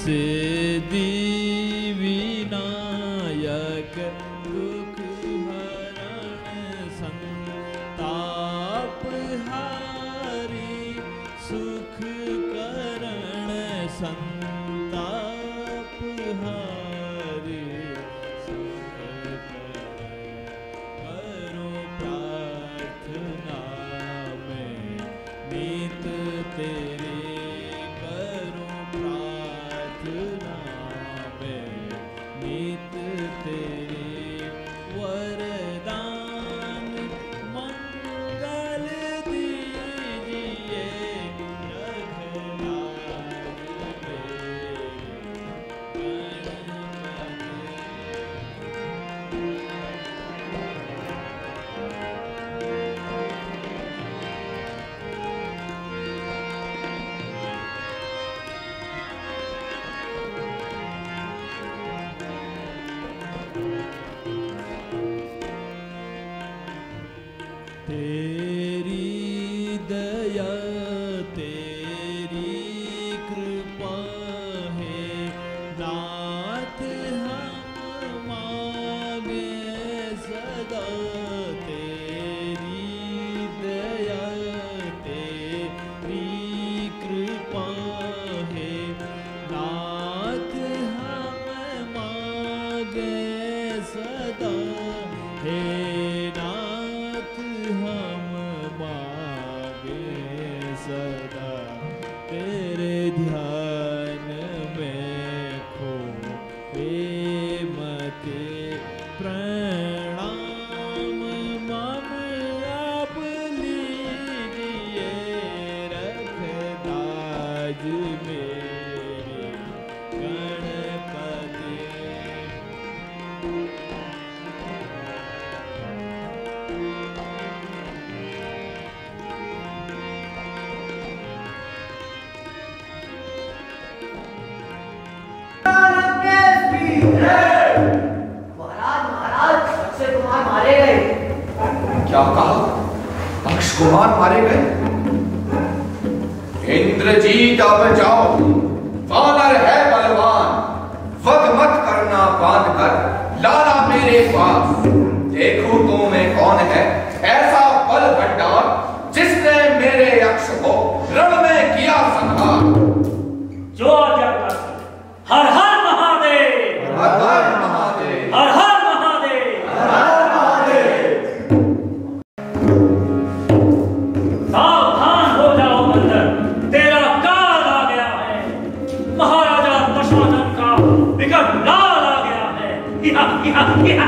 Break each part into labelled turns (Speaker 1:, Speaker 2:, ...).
Speaker 1: सिद्धि विनायक दुख हरण संताप हारी सुख करण संताप हारी सुख करण करो प्रार्थना में नीत तेरे करो प्रार्थना में नीत तेरे वरदान मंगल दीजिए रघुनाथ तेरी दया तेरी कृपा है नाथ हम मांगे सदा तेरी दया तेरी कृपा है नाथ हम मांगे सदा हे नाथ हम मांगे सदा तेरे ध्यान में खो मते प्रणाम मम आप लीजिए रखदाज मेरे गणपति
Speaker 2: महाराज महाराज अक्षय कुमार मारे गए।
Speaker 3: क्या कहा? अक्षय कुमार मारे गए? इंद्रजीत अब जाओ, वानर है बलवान, वध मत करना बांध कर लाला मेरे पास। देखो तो मैं कौन है ऐसा बल भंडार जिसने मेरे यक्ष को रण में किया संहार।
Speaker 4: जो आज्ञा हर हर महादेव,
Speaker 3: हर हर महादेव,
Speaker 4: हर हर महादेव,
Speaker 3: हर हर महादेव।
Speaker 4: सावधान हो जाओ बंदर, तेरा काल आ गया है। महाराजा दशानन का विकट लाल आ गया है। इहा, इहा, इहा।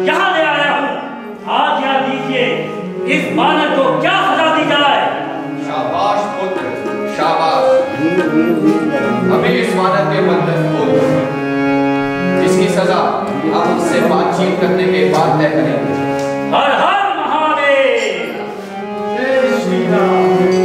Speaker 4: यहाँ ले आया हूँ। आज्ञा दीजिए, इस बानर को क्या सजा दी जाए?
Speaker 3: शाबाश पुत्र, शाबाश। हमें इस वानर के बंधन खोल दो। इसकी सजा हम उससे बातचीत करने के बाद तय करेंगे।
Speaker 4: हर हर महादेव। जय श्री राम।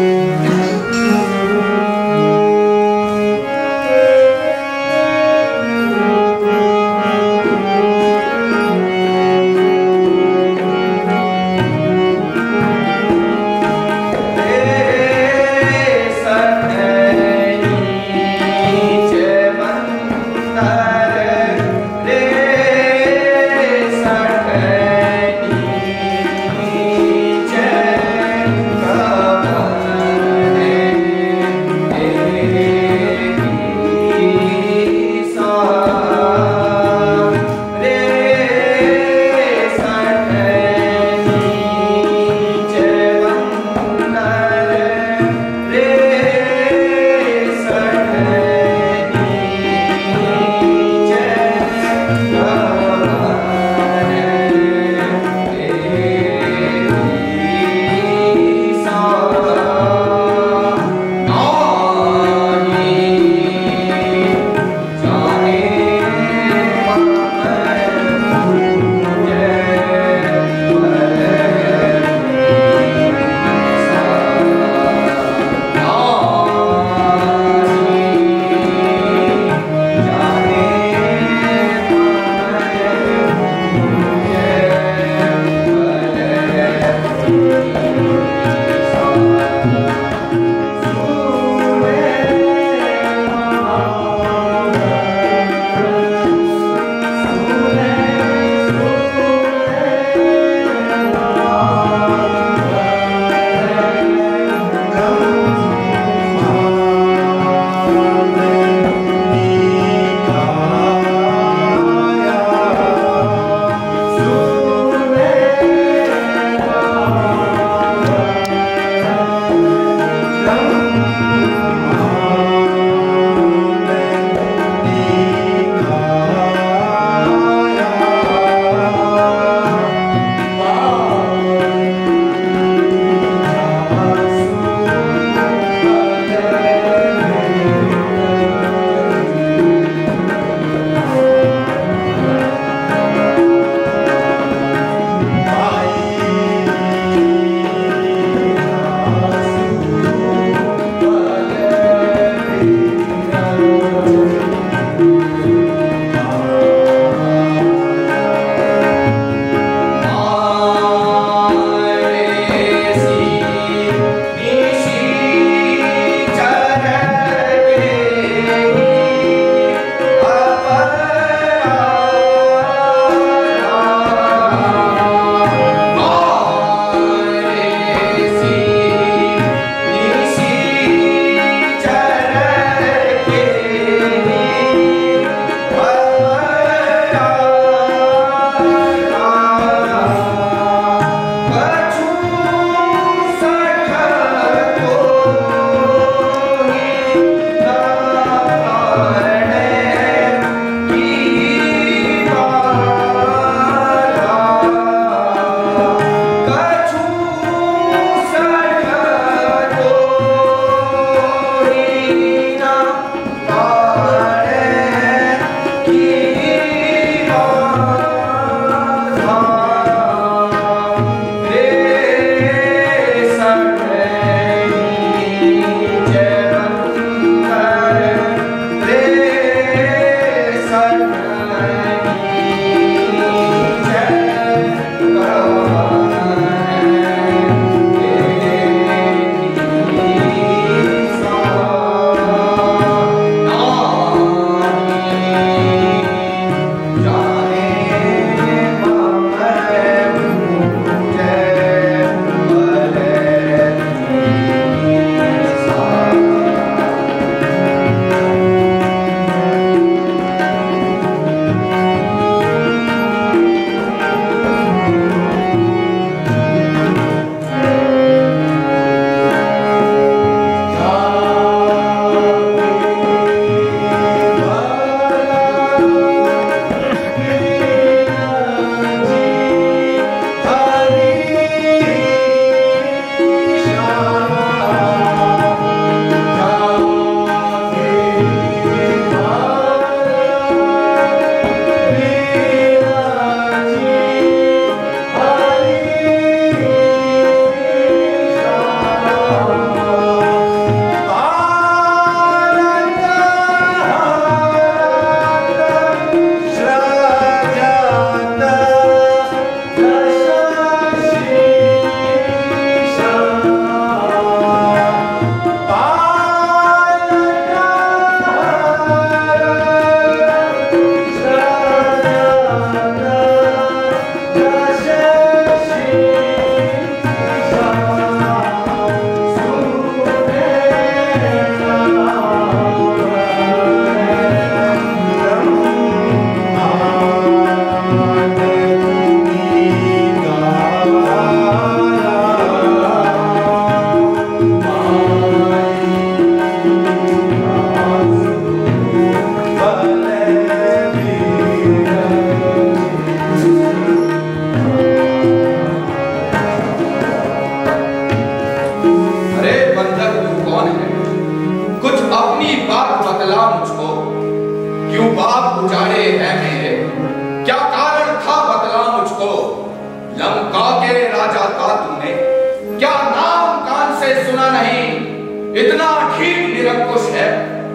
Speaker 3: इतना ठीक निरंकुश है,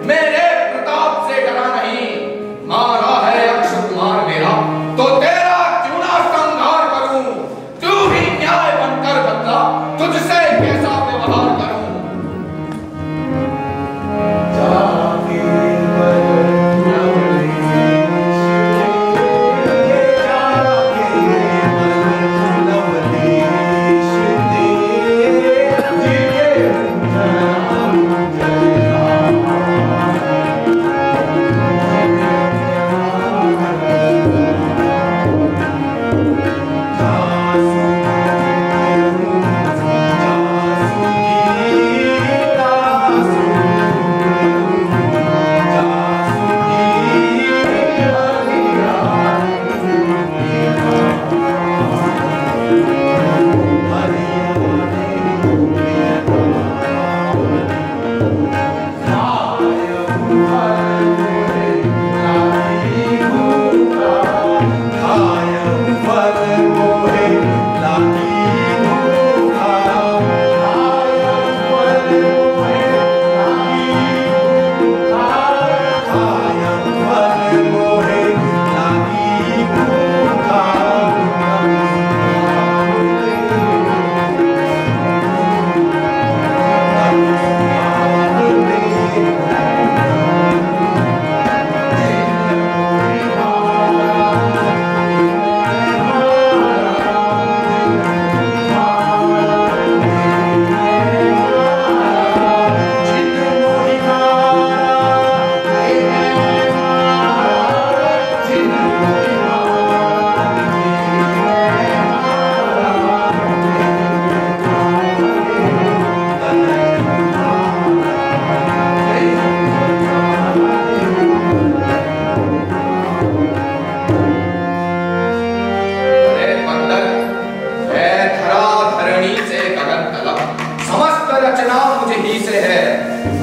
Speaker 3: मेरे प्रताप से डरा नहीं। मारा है अक्षय कुमार मेरा, तो तेरा क्यों ना संहार करूं। तू ही न्याय बनकर बदला, तुझसे कैसा व्यवहार करूं।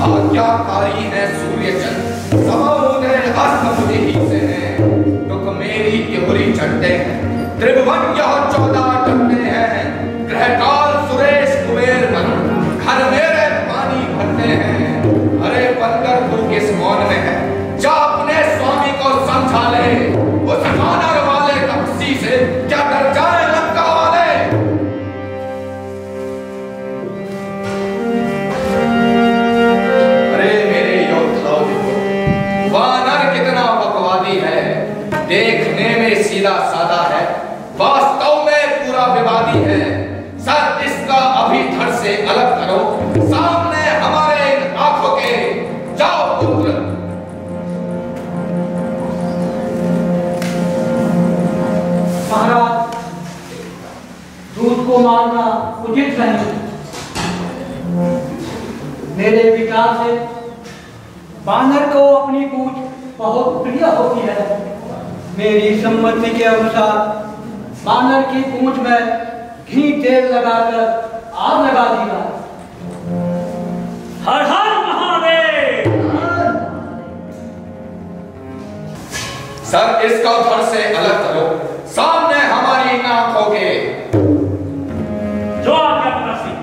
Speaker 3: आज्ञाकारी है सूर्य चंद्र, समोदय हस्त मुझे ही से है। दुख मेरी त्योरी चढ़ते हैं, त्रिभुवन यह 14 डरते हैं। ग्रहकाल सुरेश कुबेर मन, घर मेरे पानी भरते हैं। अरे बंदर तू किस मौन में है, जा अपने स्वामी को समझा ले। उस वानर वाले तपसी से क्या डर जाए लंका वाले। देखने में सीधा साधा है, वास्तव में पूरा विवादी है। सर इसका अभी धड़ से अलग करो, सामने हमारे इन आंखों के। जाओ पुत्र।
Speaker 5: महाराज, दूध को मारना उचित नहीं। मेरे विचार से बानर को अपनी पूछ बहुत प्रिय होती है। मेरी सम्मति के अनुसार बानर की पूंछ में घी तेल लगाकर आग लगा दिया।
Speaker 4: हर हर महादेव।
Speaker 3: सर इसका धड़ से अलग करो, सामने हमारी इन आंखों के।
Speaker 4: जो आज्ञा प्रसी।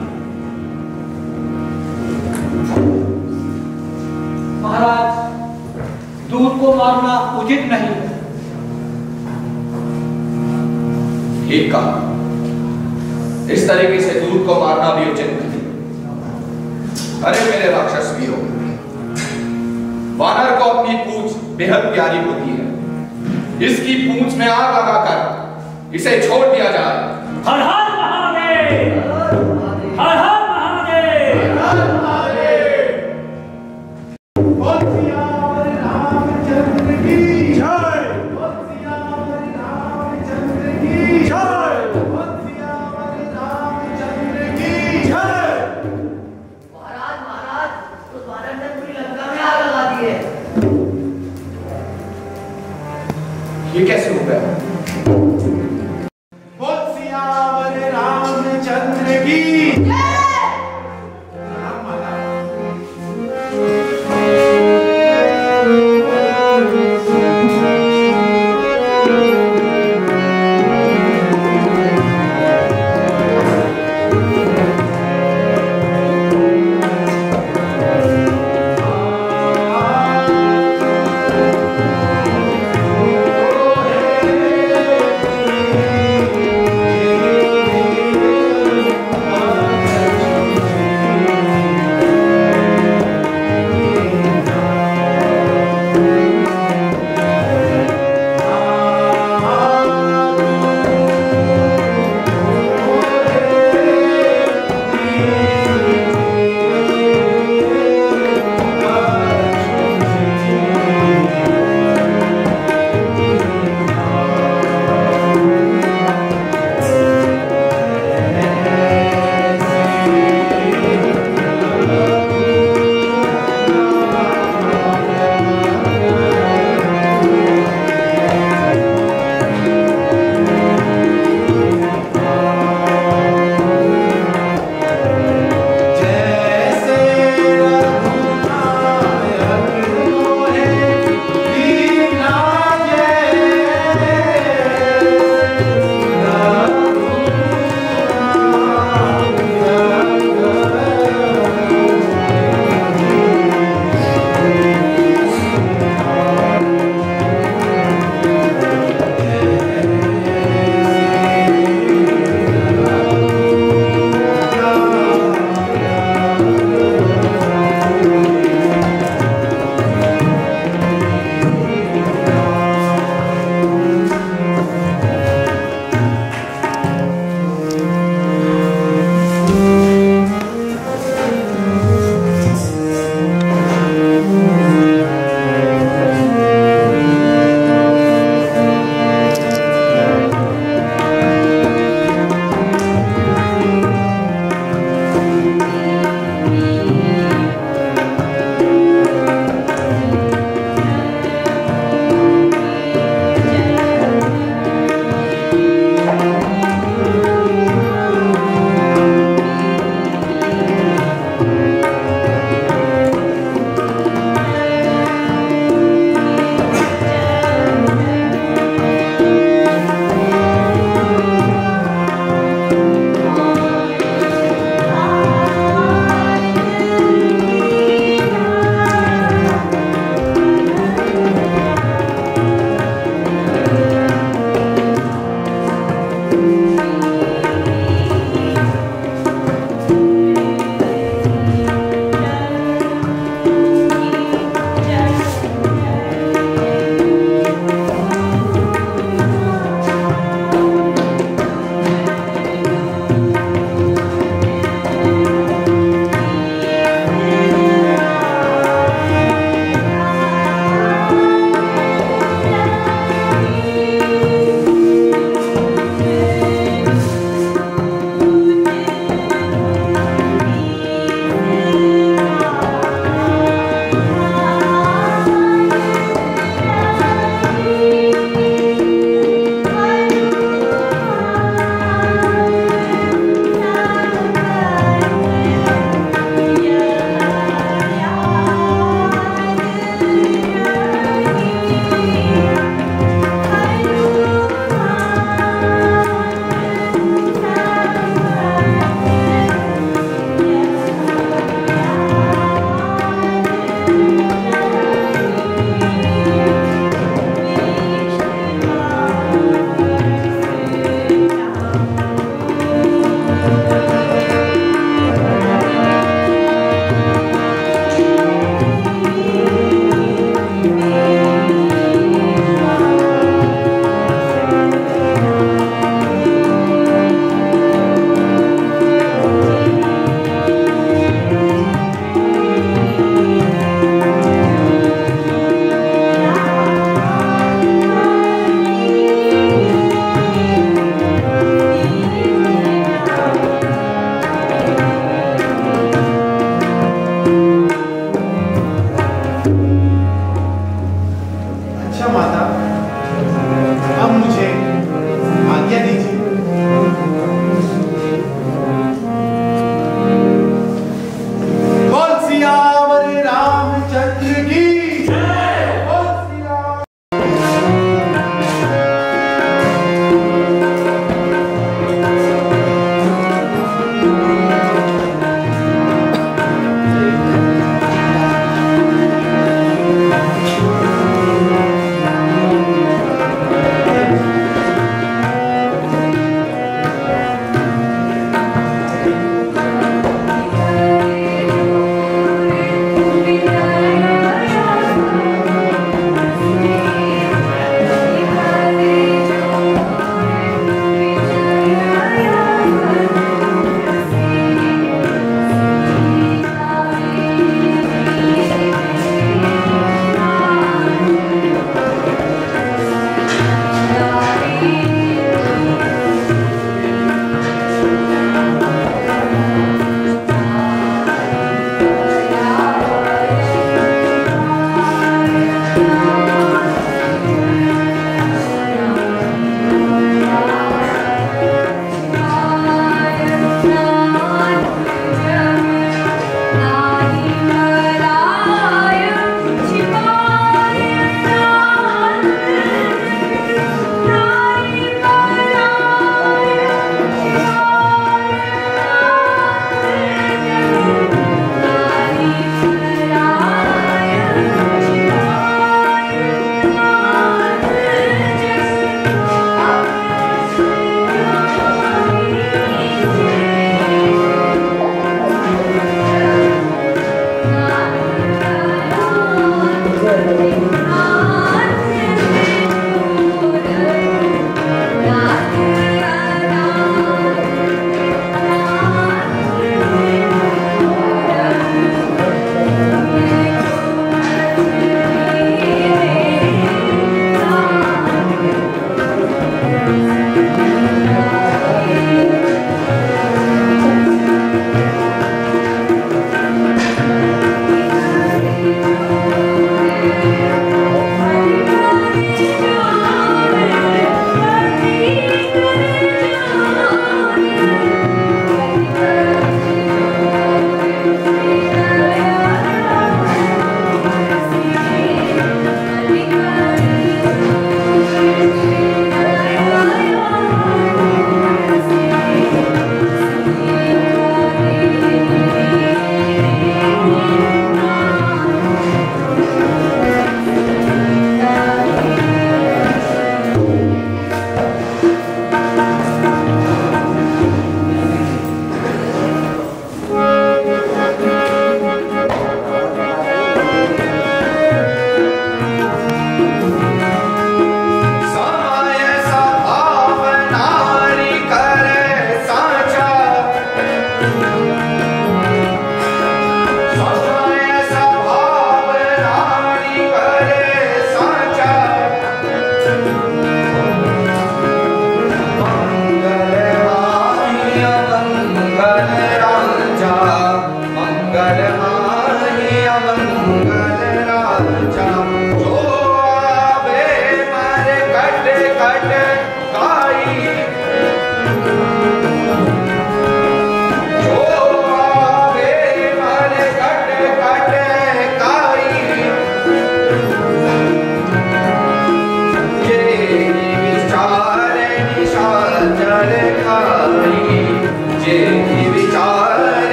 Speaker 5: महाराज, दूध को मारना उचित नहीं।
Speaker 3: ठीक कहा, इस तरीके से दूध को मारना भी उचित नहीं। अरे मेरे राक्षस वीरों, वानर को अपनी पूंछ बेहद प्यारी होती है। इसकी पूंछ में आग लगाकर इसे छोड़ दिया जाए।
Speaker 4: हर हर महादेव। हर हर महादेव।
Speaker 1: हर हर महादेव। बोल सियावर रामचंद्र की जय। बोल सियावर रामचंद्र की जय। बोल सियावर रामचंद्र की जय।
Speaker 2: महाराज महाराज, उस वानर ने पूरी लंका में आग लगा दी है।
Speaker 3: ये कैसे हो गया?
Speaker 1: बोल सियावर रामचंद्र की जय।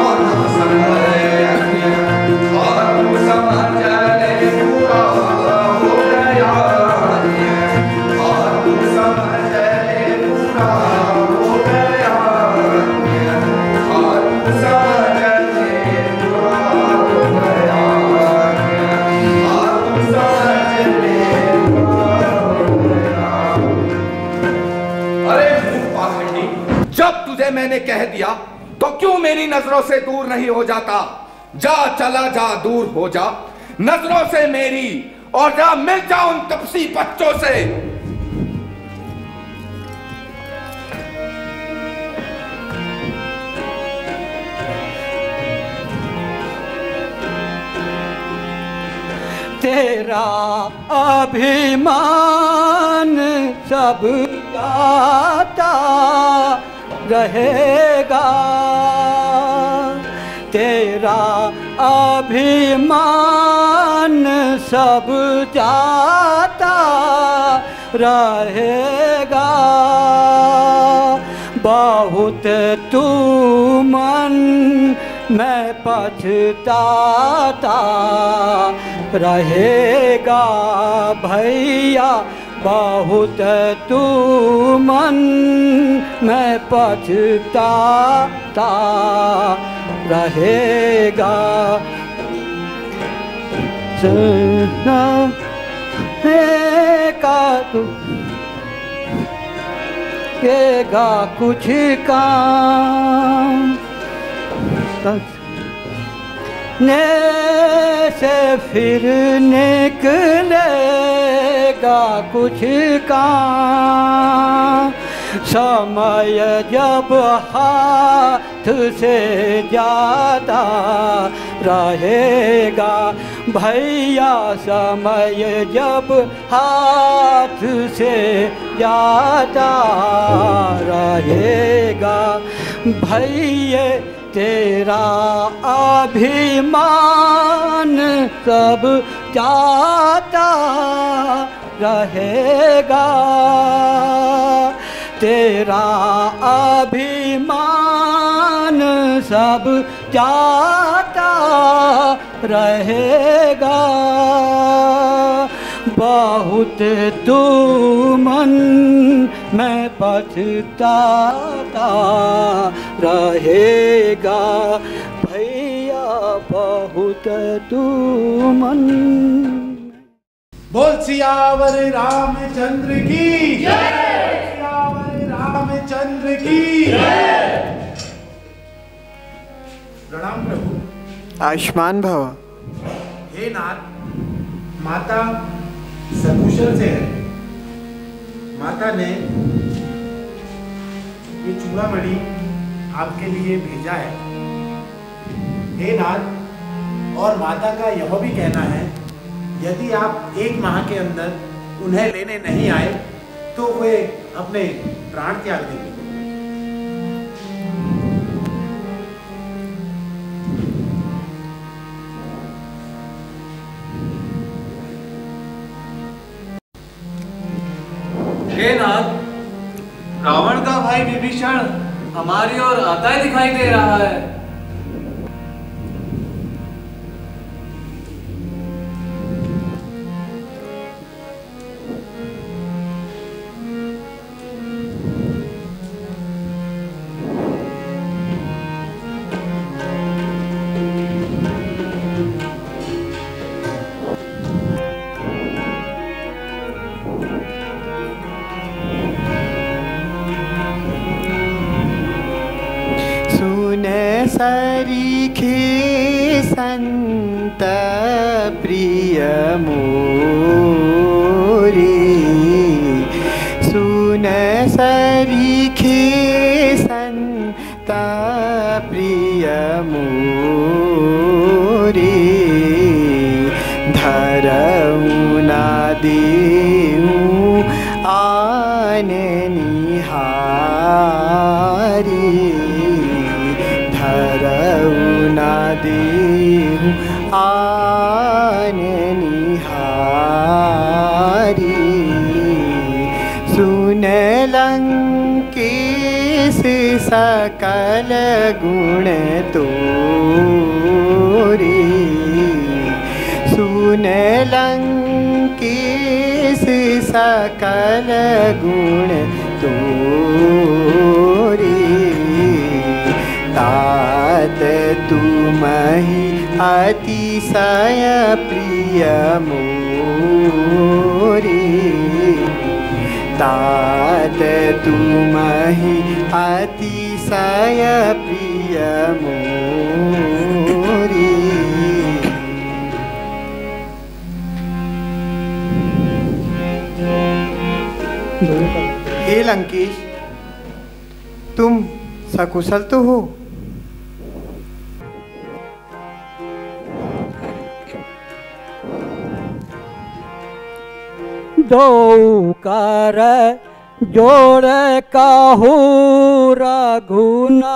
Speaker 3: खाना संभले और तू समझ ले पूरा हो गया और तू समझ ले पूरा हो गया और तू समझ ले पूरा हो गया और तू समझ ले पूरा हो गया। अरे पाखंडी, जब तुझे मैंने कह दिया तो क्यों मेरी नजरों से दूर नहीं हो जाता? जा चला जा, दूर हो जा नजरों से मेरी और जा मिल जा उन तपसी बच्चों से।
Speaker 5: तेरा अभिमान सब जाता रहेगा, तेरा अभिमान सब जाता रहेगा। बहुत तू मन मैं पछताता रहेगा भैया, बहुत तू मन मैं पछताता रहेगा। सुना है का तू केगा कुछ काम ने से फिर निकलेगा कुछ काम। समय जब हाथ से जाता रहेगा भैया, समय जब हाथ से जाता रहेगा भैया। तेरा अभिमान सब जाता रहेगा, तेरा अभिमान सब जाता रहेगा। बहुत तू मन मैं पछताता रहेगा भैया, बहुत तू मन।
Speaker 1: बोल सियावर रामचंद्र की जय, सियावर रामचंद्र की जय। प्रणाम प्रभु।
Speaker 6: आयुष्मान भव।
Speaker 1: हे नाथ, माता सकुशल से है। माता ने ये चूड़ामणि आपके लिए भेजा है। हे नाथ, और माता का यह भी कहना है यदि आप 1 माह के अंदर उन्हें लेने नहीं आए तो वे अपने प्राण त्याग देंगे।
Speaker 7: हे नाथ, रावण का भाई विभीषण हमारी ओर आता ही दिखाई दे रहा है।
Speaker 6: सरीखे संत प्रिय मोरे, सुन सरीखे संत प्रिय मोरे, धरऊ ना देऊं आन निहारी, ना देहु आन निहारी, सुन लंकेश सकल गुण तोरे। सुन लंकेश सकल गुण तोरे। तात तुमहि अतिशय प्रिय मोरे। तात तुमहि अतिशय प्रिय मोरे। हे लंकेश, तुम सकुशल तो हो?
Speaker 5: दो कर जोड़ कहू रघुनाथ।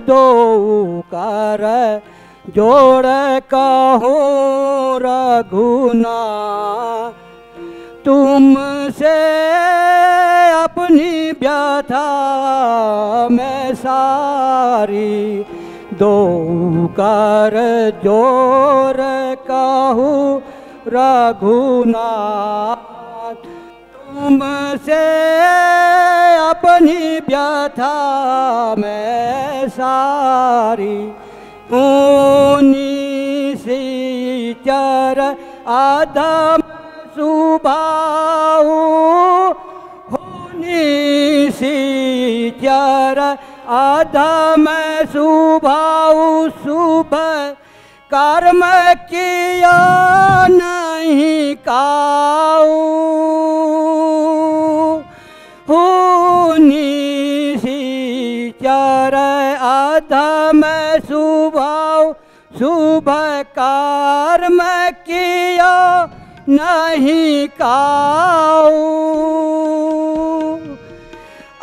Speaker 5: दो कर जोड़ कहू रघुनाथ। तुमसे अपनी व्यथा में सारी दो कर जोर कहू रघुनाथ। तुमसे अपनी व्यथा में सारी ऊनी सी चर आदम सुभाऊ। होनी सी चर आदम सुभाऊ। शुभ कर्म किया नहीं काऊ। होनी सी चर आदम सुभाऊ। शुभ कर्म किया नहीं काऊ।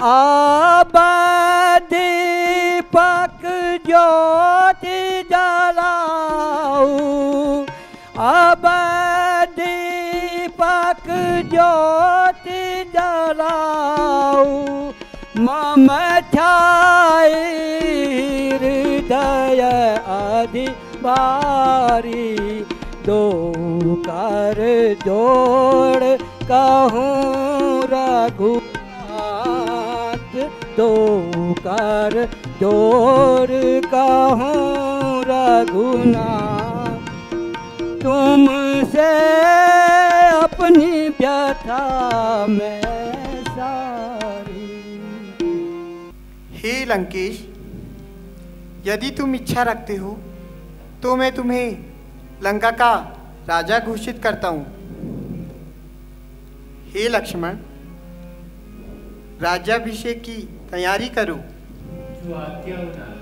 Speaker 5: अब दीपक ज्योति जलाऊ। अब दीपक ज्योति जलाऊ। मम छाई हृदय अधिबारी। दो कर जोड़ कहूँ रघुनाथ। दो कर जोड़ कहूँ रघुनाथ। तुमसे अपनी व्यथा में सारी।
Speaker 6: हे लंकेश, यदि तुम इच्छा रखते हो तो मैं तुम्हें लंका का राजा घोषित करता हूँ। हे लक्ष्मण, राज्याभिषेक की तैयारी करो।
Speaker 7: जो आज्ञा हो नाथ।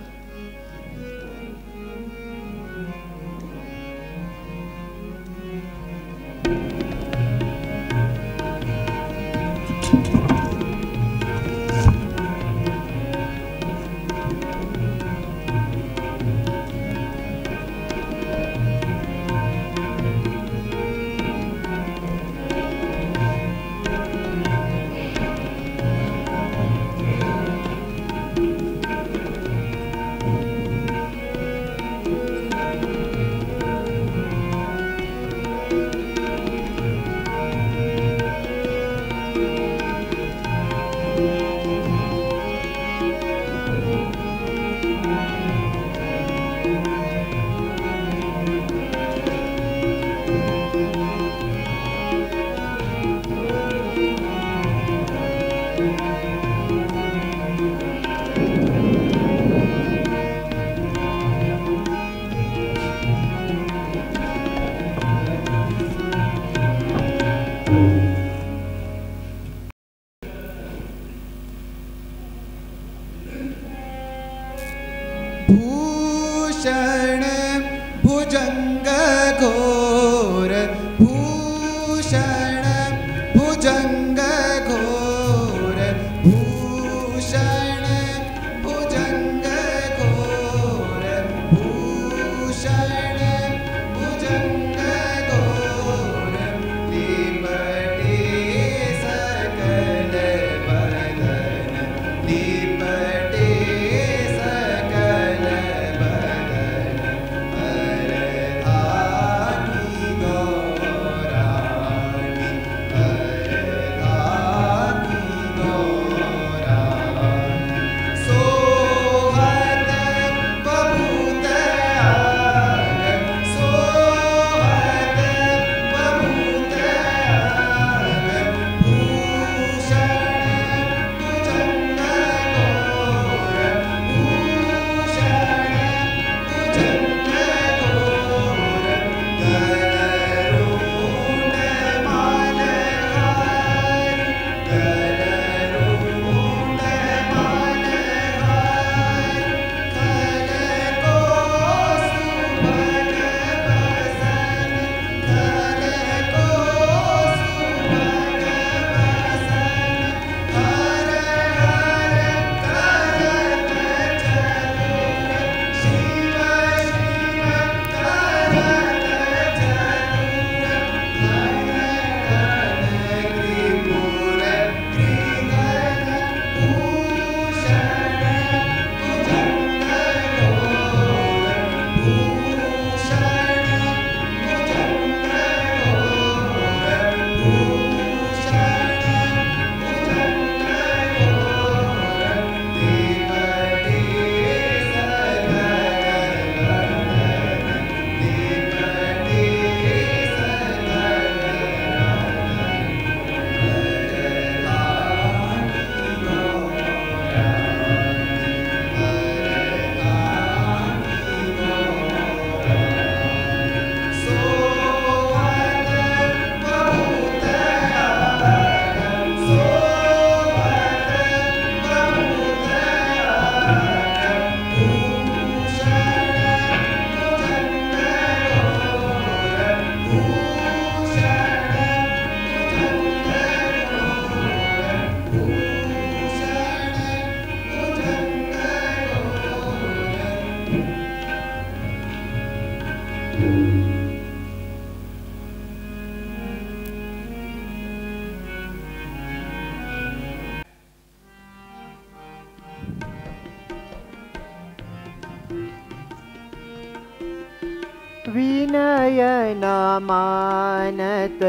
Speaker 6: विनय न मानत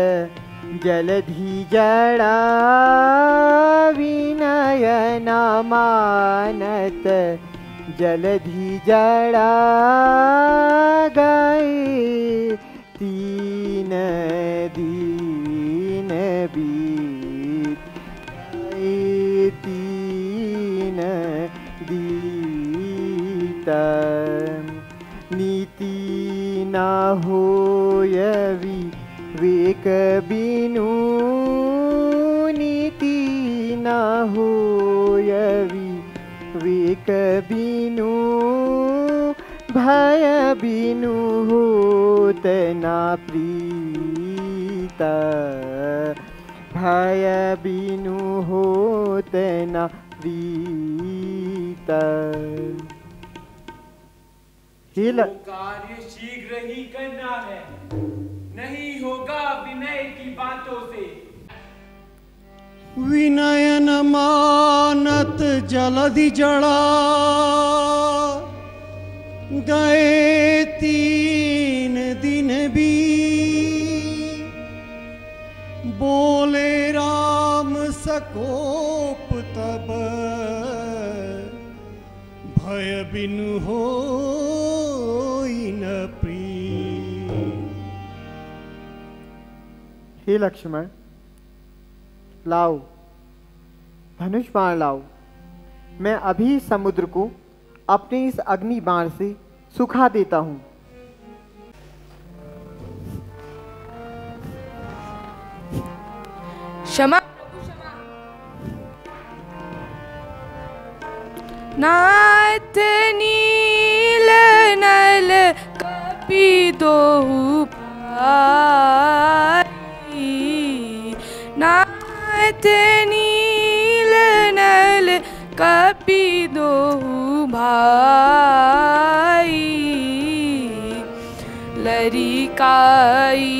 Speaker 6: जलधि जड़ा, विनय न मानत जलधि जड़ा, गए 3 दिन बीत, गए 3 बीत, नीति न होय विवेक बिनु, नीति न होय विवेक बिनु, भय बिनु होत न प्रीत, भय बिनु होत न प्रीत।
Speaker 8: कार्य शीघ्र ही करना है, नहीं होगा विनय की बातों से।
Speaker 9: विनय न मानत जलधि जड़ा, गए 3 दिन बीत, बोले राम सकोप तब, भय बिनु होई न प्रीत।
Speaker 6: हे लक्ष्मण, लाओ धनुष बाण लाओ, मैं अभी समुद्र को अपने इस अग्नि बाण से सुखा देता हूं।
Speaker 10: क्षमा नाथ नील नल कपि दोहु भाई, नाथ नील नल कपि दोहु भाई, लरिकाई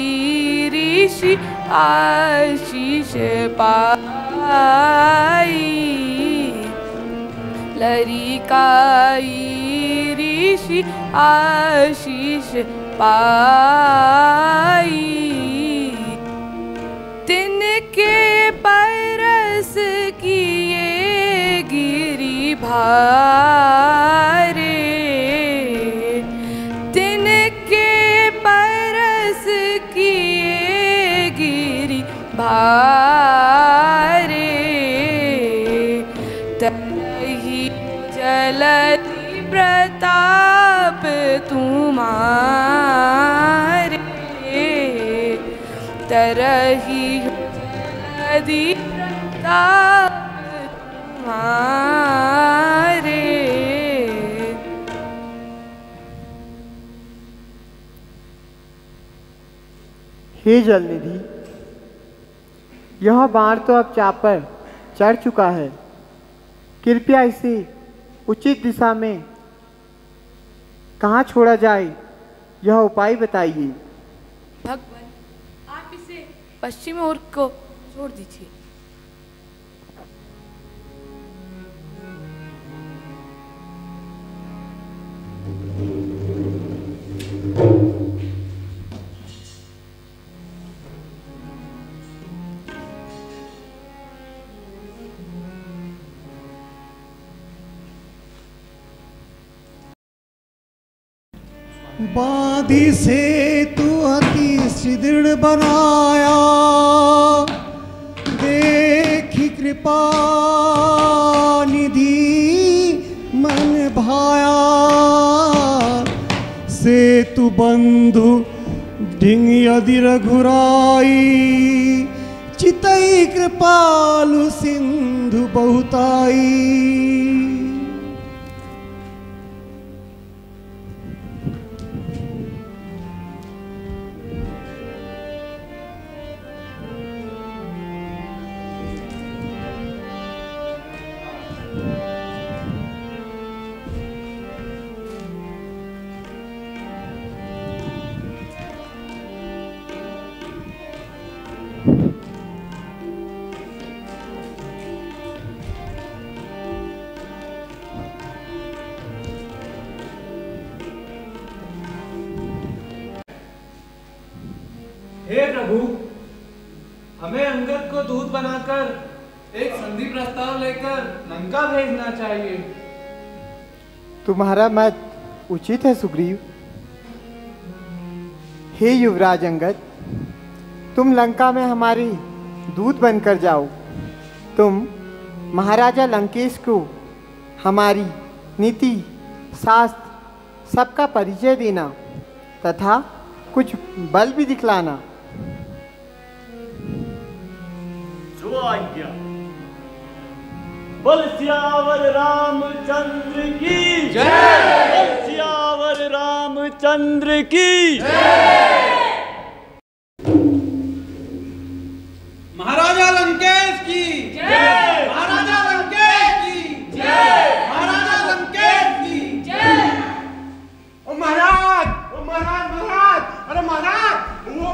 Speaker 10: ऋषि आशीष पाई, लरिकाई ऋषि आशीष पाई, तिनके परस किए गिरि भारे, तिनके परस किए गिरि भारे, तरहि जलधि प्रताप तुम्हारे, तरहि जलधि प्रताप तुम्हारे।
Speaker 6: हे जलनिधि, यह बाण तो अब चाप पर चढ़ चुका है, कृपया इसे उचित दिशा में कहाँ छोड़ा जाए, यह उपाय बताइए।
Speaker 10: भगवान, आप इसे पश्चिम ओर को छोड़ दीजिए।
Speaker 9: बांधी से तू अति सुदृढ़ बनाया, देखी कृपा निधि मन भाया, से तू बंधु ढिंग यदि रघुराई, चितई कृपालु सिंधु बहुताई।
Speaker 7: हे प्रभु, हमें अंगद को दूत बनाकर एक संधि प्रस्ताव लेकर लंका भेजना चाहिए।
Speaker 6: तुम्हारा मत उचित है सुग्रीव। हे युवराज अंगद, तुम लंका में हमारे दूत बनकर जाओ। तुम महाराजा लंकेश को हमारी नीति शास्त्र सबका परिचय देना तथा कुछ बल भी दिखलाना।
Speaker 4: जो आज्ञा। बोल सियावर रामचंद्र की जय। बोल सियावर रामचंद्र की जय।
Speaker 8: महाराजा लंकेश की जय। महाराजा लंकेश की जय। महाराजा लंकेश की जय।
Speaker 1: ओ महाराज, ओ महाराज, महाराज, अरे महाराज, वो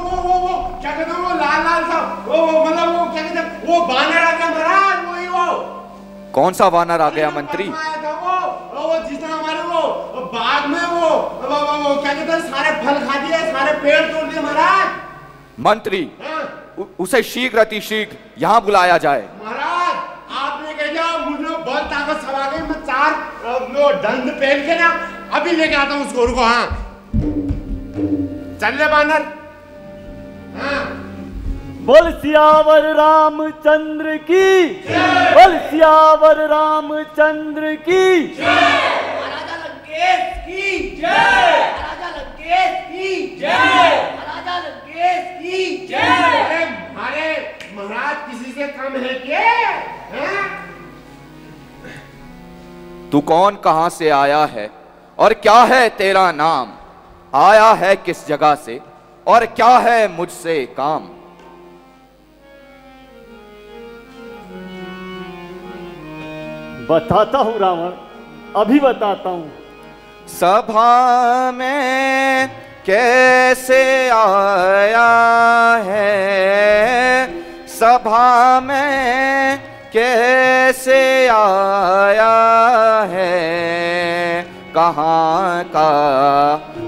Speaker 1: क्या कहते हैं, वो लाल लाल सा, वो मतलब वो क्या कहते हैं, वो बानर आ गया महाराज, वही वो।
Speaker 3: कौन सा वानर आ गया मंत्री?
Speaker 1: वो जिसने हमारे वो बाग में वो क्या कहते हैं, सारे फल खा दिए, सारे पेड़ तोड़ दिए महाराज।
Speaker 3: मंत्री, उसे शीघ्र अतिशीघ्र यहाँ बुलाया जाए।
Speaker 1: महाराज, आपने कह दिया, मुझे बल ताकत सब आ गई, मैं 4 दंड पहन के ना अभी लेके आता हूँ उस गोरू को। हाँ चल ले बानर। हाँ।
Speaker 4: बोल सियावर रामचंद्र की जय। बोल सियावर रामचंद्र की जय।
Speaker 2: महाराजा लंकेश की जय। महाराजा लंकेश की जय। महाराजा लंकेश की जय।
Speaker 1: अरे हमारे महाराज किसी से कम है क्या? हैं?
Speaker 3: तू कौन, कहां से आया है और क्या है तेरा नाम? आया है किस जगह से और क्या है मुझसे काम?
Speaker 4: बताता हूँ रावण, अभी बताता हूँ।
Speaker 3: सभा में कैसे आया है, सभा में कैसे आया है, कहाँ का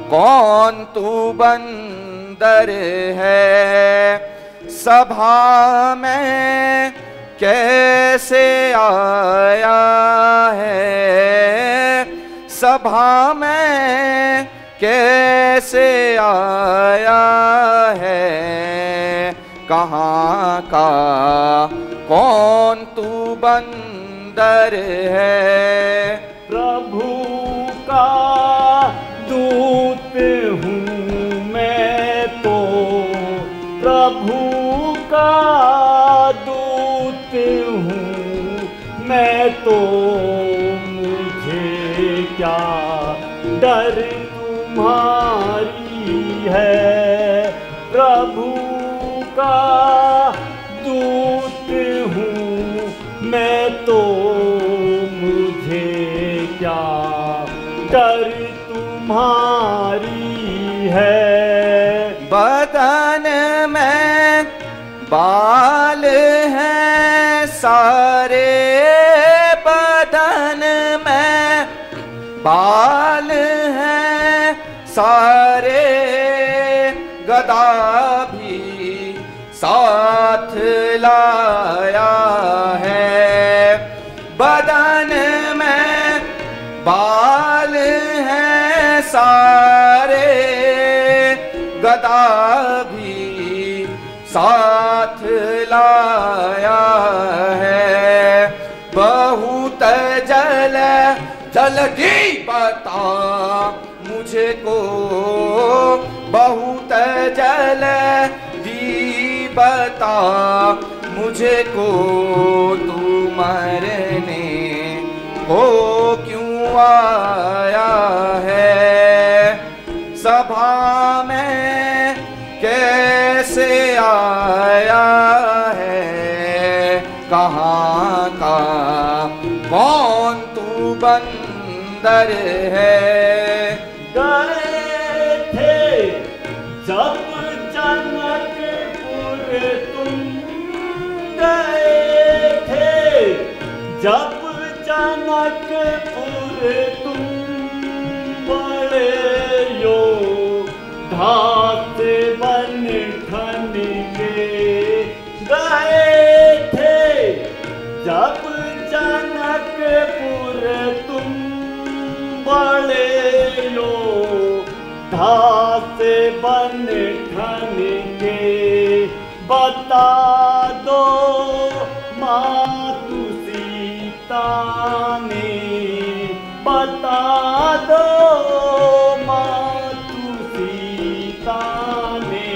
Speaker 3: कौन तू बंदर है, सभा में कैसे आया है, सभा में कैसे आया है, कहाँ का कौन तू बंदर है।
Speaker 4: प्रभु का दूत हूँ मैं तो, प्रभु का दूत हूँ मैं तो, मुझे क्या डर तुम्हारी है, प्रभु का दूत हूँ मैं तो, मुझे क्या डर तुम्हारी है।
Speaker 3: बदन में बाल हैं सारे, बदन में बाल हैं सारे, गदा भी साथ लाया है, बदन में बाल हैं सारे, गदा भी साथ लाया है, बहुत जल्दी बता मुझको, बहुत जल्दी बता मुझको, तू मरने को क्यों आया है, सभा में कैसे आया है, कहाँ का कौन तू बंदर है।
Speaker 4: गए थे जब जनकपुर तुम, गए थे जब जनकपुर तुम, बड़े योद्धा से बन ठन
Speaker 11: राधा से बन ठन के बता दो मातु सीता ने, बता दो मातु सीता ने,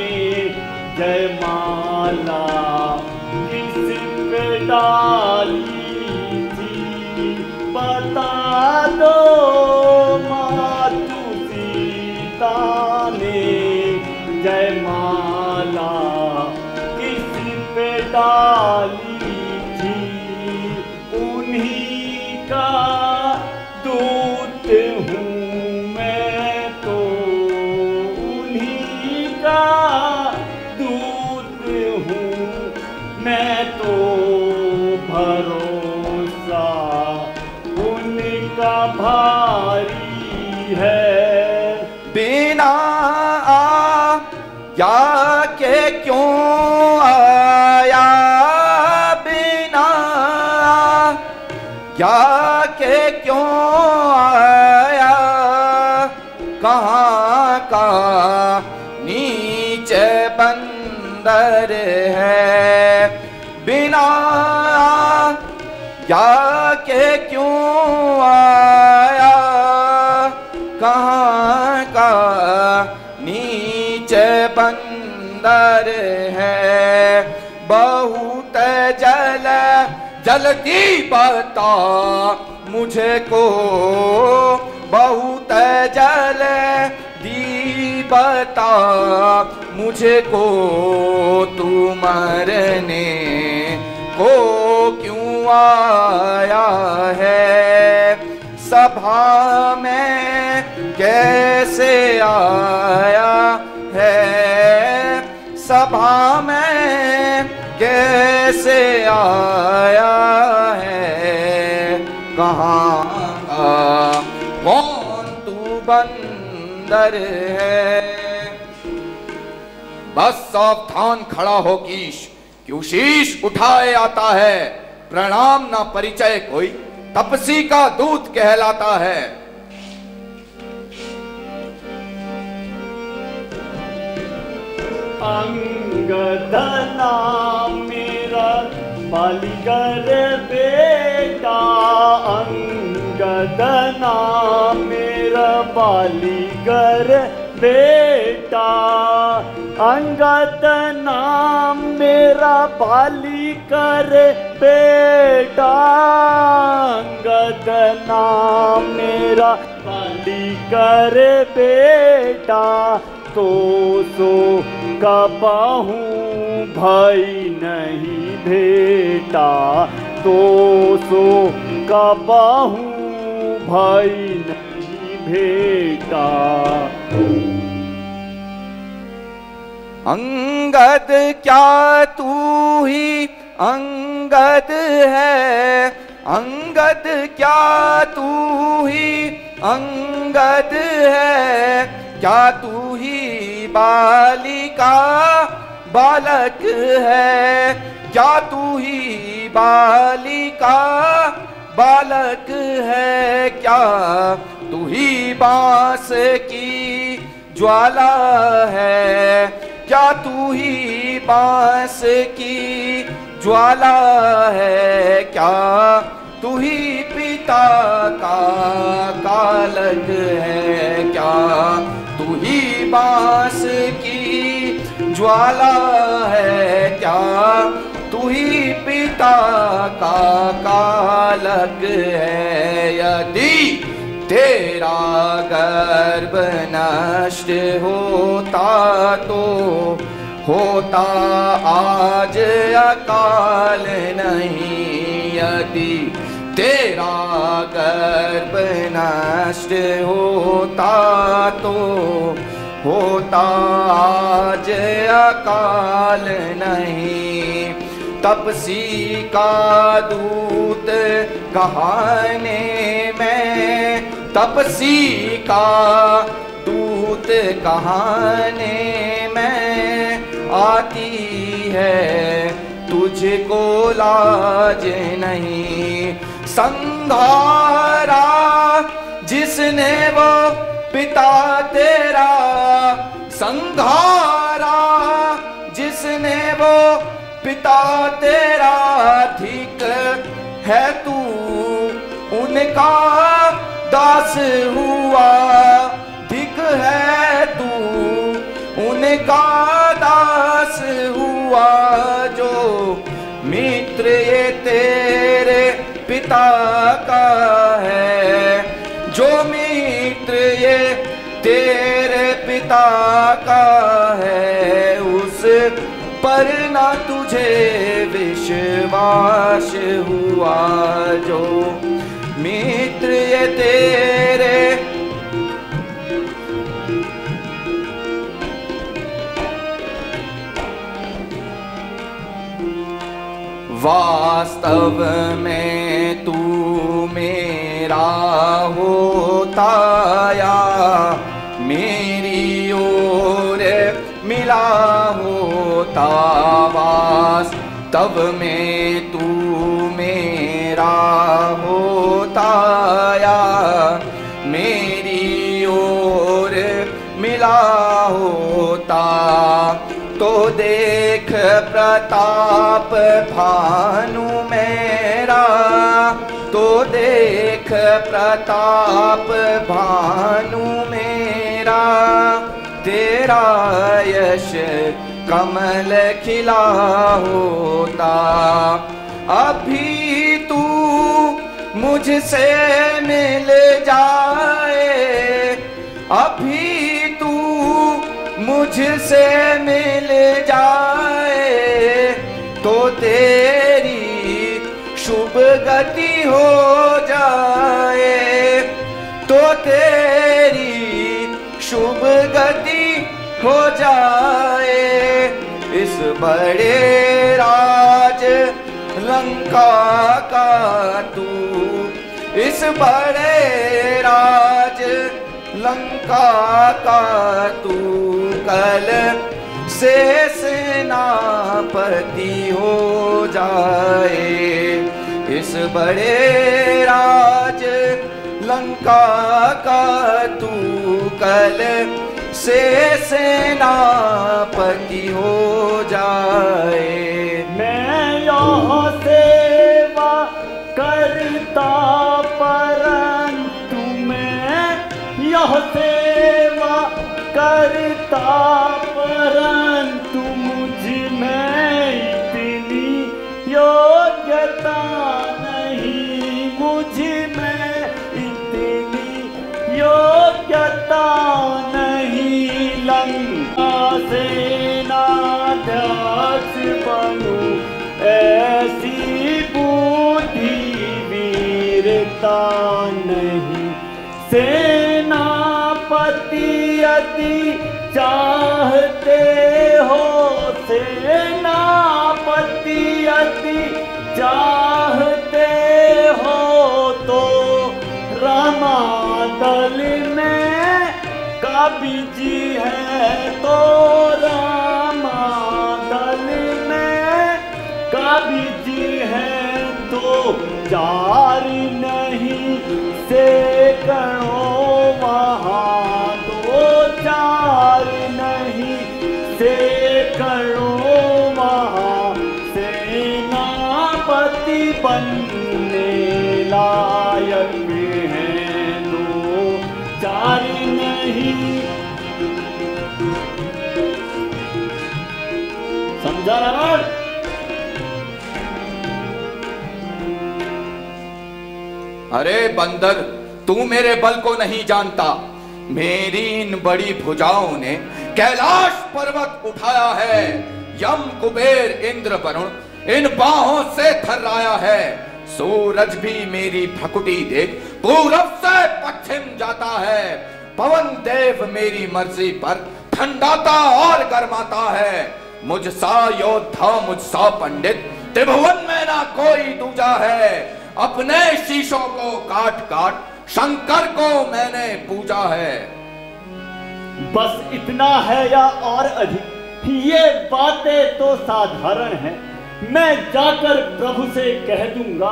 Speaker 11: जयमाला किस पे डाली थी, बता दो मातु सीता ने, जयमाला किस पे डाली थी, उन्हीं का दूत हूँ मैं तो, उन्हीं का दूत हूँ मैं तो, भरोसा उनका भारी है।
Speaker 3: बिना आज्ञा के क्यों आया, बिना आज्ञा के क्यों आया, कहाँ का नीचे बंदर है, बिना आज्ञा के क्यों आया, कहाँ का नीचे बंदर है, बहुत जल्दी बता मुझे को, बहुत जल्दी बता मुझे को, तू मरने को क्यों आया है, सभा में कैसे आया है, सभा में कैसे आया है, कहाँ का कौन तू बंदर है। बस सावधान खड़ा हो कीश, क्यों शीश उठाए आता है, प्रणाम ना परिचय कोई, तपसी का दूत कहलाता है।
Speaker 11: अंगद नाम मेरा बालीगर बेटा, अंगद नाम मेरा बालीगर बेटा, अंगद नाम मेरा बालीगर बेटा, अंगद नाम मेरा बालीगर बेटा, तो सो कबहूँ भाई नहीं भेटा, तो सो कबहूँ भाई नहीं भेटा।
Speaker 3: अंगद क्या तू ही अंगद है, अंगद क्या तू ही अंगद है, क्या तू ही बालिका बालक है, क्या तू ही बालिका बालक है, क्या तू ही बांस की ज्वाला है, क्या तू ही बांस की ज्वाला है, क्या तू ही पिता का कालक है, क्या तू ही बांस की ज्वाला है, क्या तू ही पिता का कालक है। यदि तेरा गर्भ नष्ट होता तो होता आज अकाल नहीं, यदि तेरा गर्भ नष्ट होता तो होता आज अकाल नहीं। तपसी का दूत कहाने में, तपसी का दूत कहाने में आती है, तुझको लाज नहीं। संघारा जिसने वो पिता तेरा संघारा, जिसने वो पिता तेरा ठीक है तू उनका दास हुआ, ठीक है तू उनका दास हुआ। जो मित्र ये तेरे पिता का है, जो मित्र ये तेरे पिता का है, उस पर ना तुझे विश्वास हुआ। जो मित्र ये तेरे वास्तव में तू मेरा होता या मेरी ओर मिला होता, वास्तव में तू मेरा होता या मेरी ओर मिला होता, तो देख प्रताप भानु मेरा, तो देख प्रताप भानु मेरा, तेरा यश कमल खिला होता। अभी तू मुझसे मिल जाए, अभी तू मुझसे मिल जाए, तो तेरी शुभ गति हो जाए, तो तेरी शुभ गति हो जाए। इस बड़े राज लंका का तू, इस बड़े राज लंका का तू कल से सेनापति हो जाए। इस बड़े राज लंका का तू कल से सेनापति हो जाए।
Speaker 11: मैं यहाँ सेवा करता परंतु मैं यह सेवा करता परंतु मुझ में इतनी योग्यता नहीं, मुझ में इतनी योग्यता नहीं। लंका सेनाध्यक्ष बनूं ऐसी बुद्धि वीरता नहीं। सेनापति यदि चाहते हो, सेनापति यदि चाहते हो, तो रामादल में काबिज है, तो रामादल में काबिज है, तो चार नहीं सैकड़ों वहाँ, तो चार नहीं सैकड़ों वहाँ, सेनापति बनने लायक हैं, दो चार नहीं। समझा रावण?
Speaker 3: अरे बंदर, तू मेरे बल को नहीं जानता। मेरी इन बड़ी भुजाओं ने कैलाश पर्वत उठाया है, यम कुबेर इंद्र वरुण इन बाहों से थर्राया है। सूरज भी मेरी भकुटी देख पूरब से पश्चिम जाता है। पवन देव मेरी मर्जी पर ठंडाता और गर्माता है। मुझ सा योद्धा, मुझ सा पंडित त्रिभुवन में ना कोई दूजा है। अपने शीशों को काट काट शंकर को मैंने पूजा है।
Speaker 11: बस इतना है या और अधिक? ये बातें तो साधारण हैं। मैं जाकर प्रभु से कह दूंगा,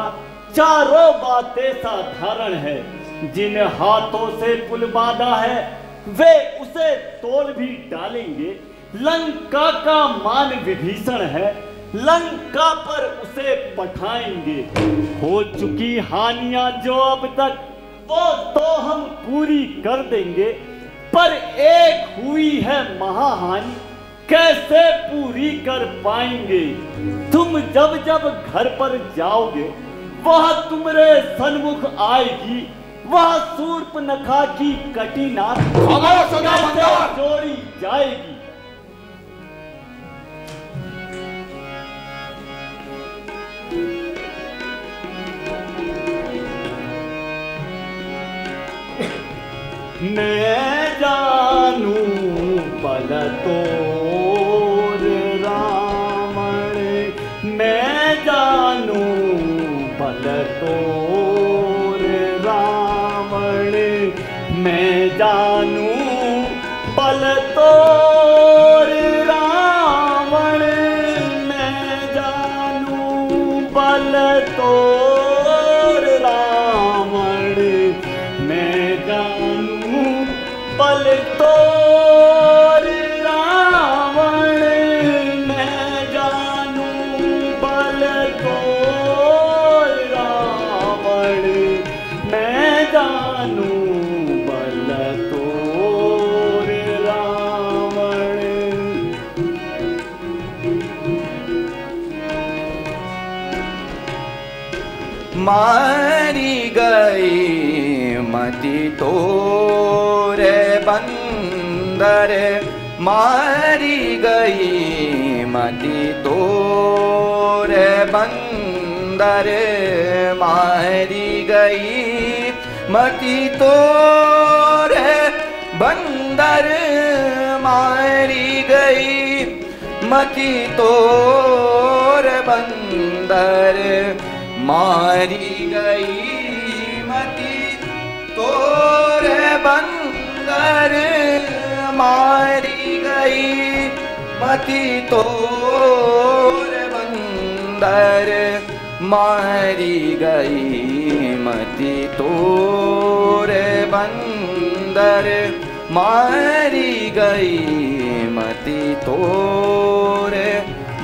Speaker 11: चारों बातें साधारण है। जिन हाथों से पुल बांधा है वे उसे तोड़ भी डालेंगे। लंका का मान विभीषण है, लंका पर उसे पठाएंगे। हो चुकी हानियां जो अब तक वो तो हम पूरी कर देंगे, पर एक हुई है महाहानि कैसे पूरी कर पाएंगे। तुम जब जब घर पर जाओगे वह तुम्हारे सन्मुख आएगी, वह शूर्पणखा की कटी नाक कैसे जोड़ी जाएगी। मैं जानू बल तोर रावण, मैं जानू बल तोर रावण, मैं जानू बल तोर रावण, मैं जानू बल तोर रावण, मैं जानू बल तोर रावण, मैं जानू बल तोर रावण, मैं जानू बल तोर रावण।
Speaker 3: मारी गई मति तोर बंदर, मारी गई मति तोर बंदर, मारी गई मति तोर बंदर, मारी गई मति तोर बंदर, मारी गई मति तोर बंदर, मारी गई मति तोर बंदर, मारी गई मति तोर बंदर, मारी गई मति तोर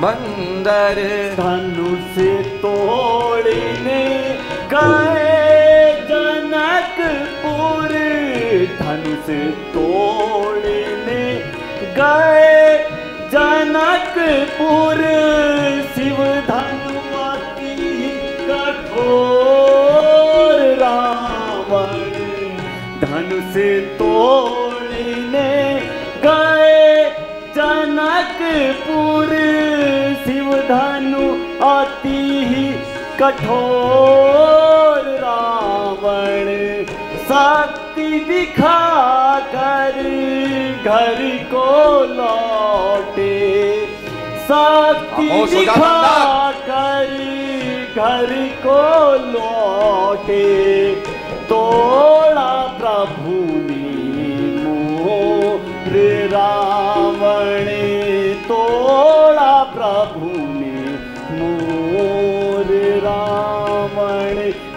Speaker 3: बंदर।
Speaker 11: धनुष तोड़ने गए जनकपुर, धनुष तोड़ने गए जनकपुर, शिव धनुमति कठोर रावण। धनुष तोड़ने गए जनकपुर, शिव धनु अति ही कठोर रावण। शक्ति दिखा कर घर को लौटे, शक्ति दिखा कर घर को लौटे, तोड़ा प्रभु ने मोर रावण, तोड़ा प्रभु ने मोर रावण।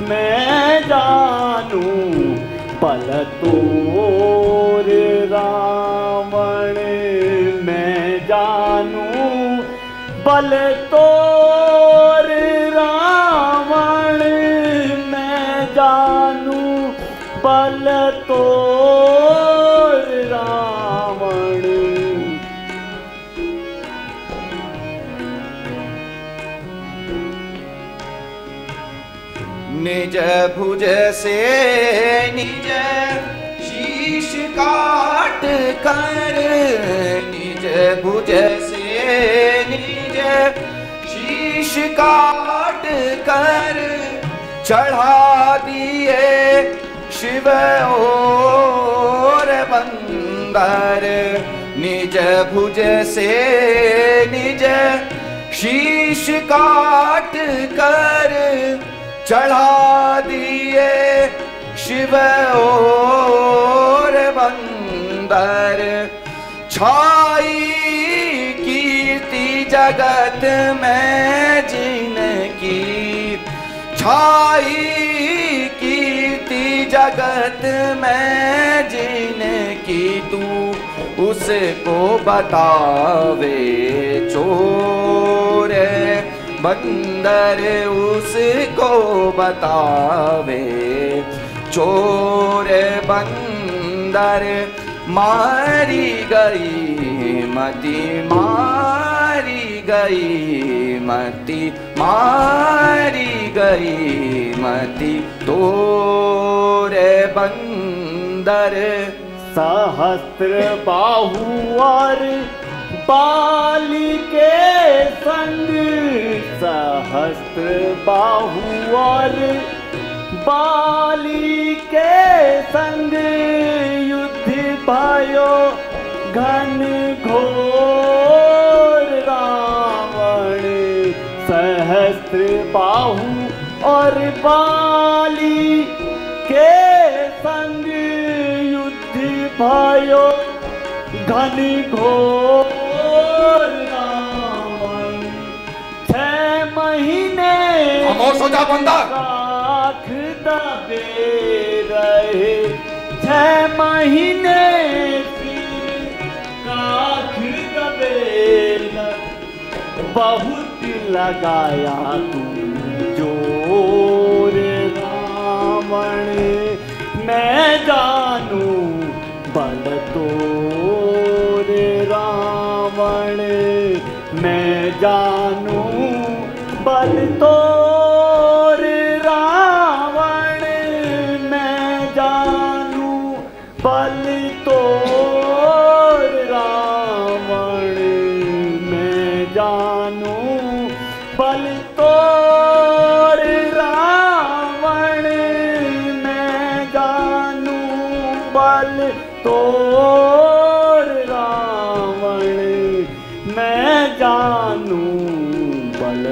Speaker 11: मैं जानू बल तोर रावण, मैं जानू बल तोर रावण, मैं जानू बल तोर रावण।
Speaker 3: निज भुज से निज शीश काट कर, निज भुज से निज शीश काट कर, चढ़ा दिए शिव और बंदर। निज भुज से निज शीश काट कर, चढ़ा दिए शिव और बंदर। छाई कीर्ति जगत में जिनकी, छाई कीर्ति जगत में जिनकी तू उसको बतावे चोर बंदर उसको बतावे चोर बंदर मारी गई मती मारी गई मती मारी गई मती तोरे बंदर
Speaker 11: सहस्त्र बाहु और बाली के संग सहस्त्र बाहु और बाली के संग युद्ध भयो घन घोर रावण सहस्त्र बाहु और बाली के संग युद्ध भयो घन घोर रावण 6 महीने
Speaker 3: खामोश हो जा बंदा
Speaker 11: काख दबे रहे 6 महीने काख दबे बहुत लगाया तू जोर रावण मैं जानू बल तोर रावण मैं जानू बल तोर रावण मैं जानू बल तोर रावण मैं जानू बल तोर रावण मैं जानू बल तोर रावण मैं जानू बल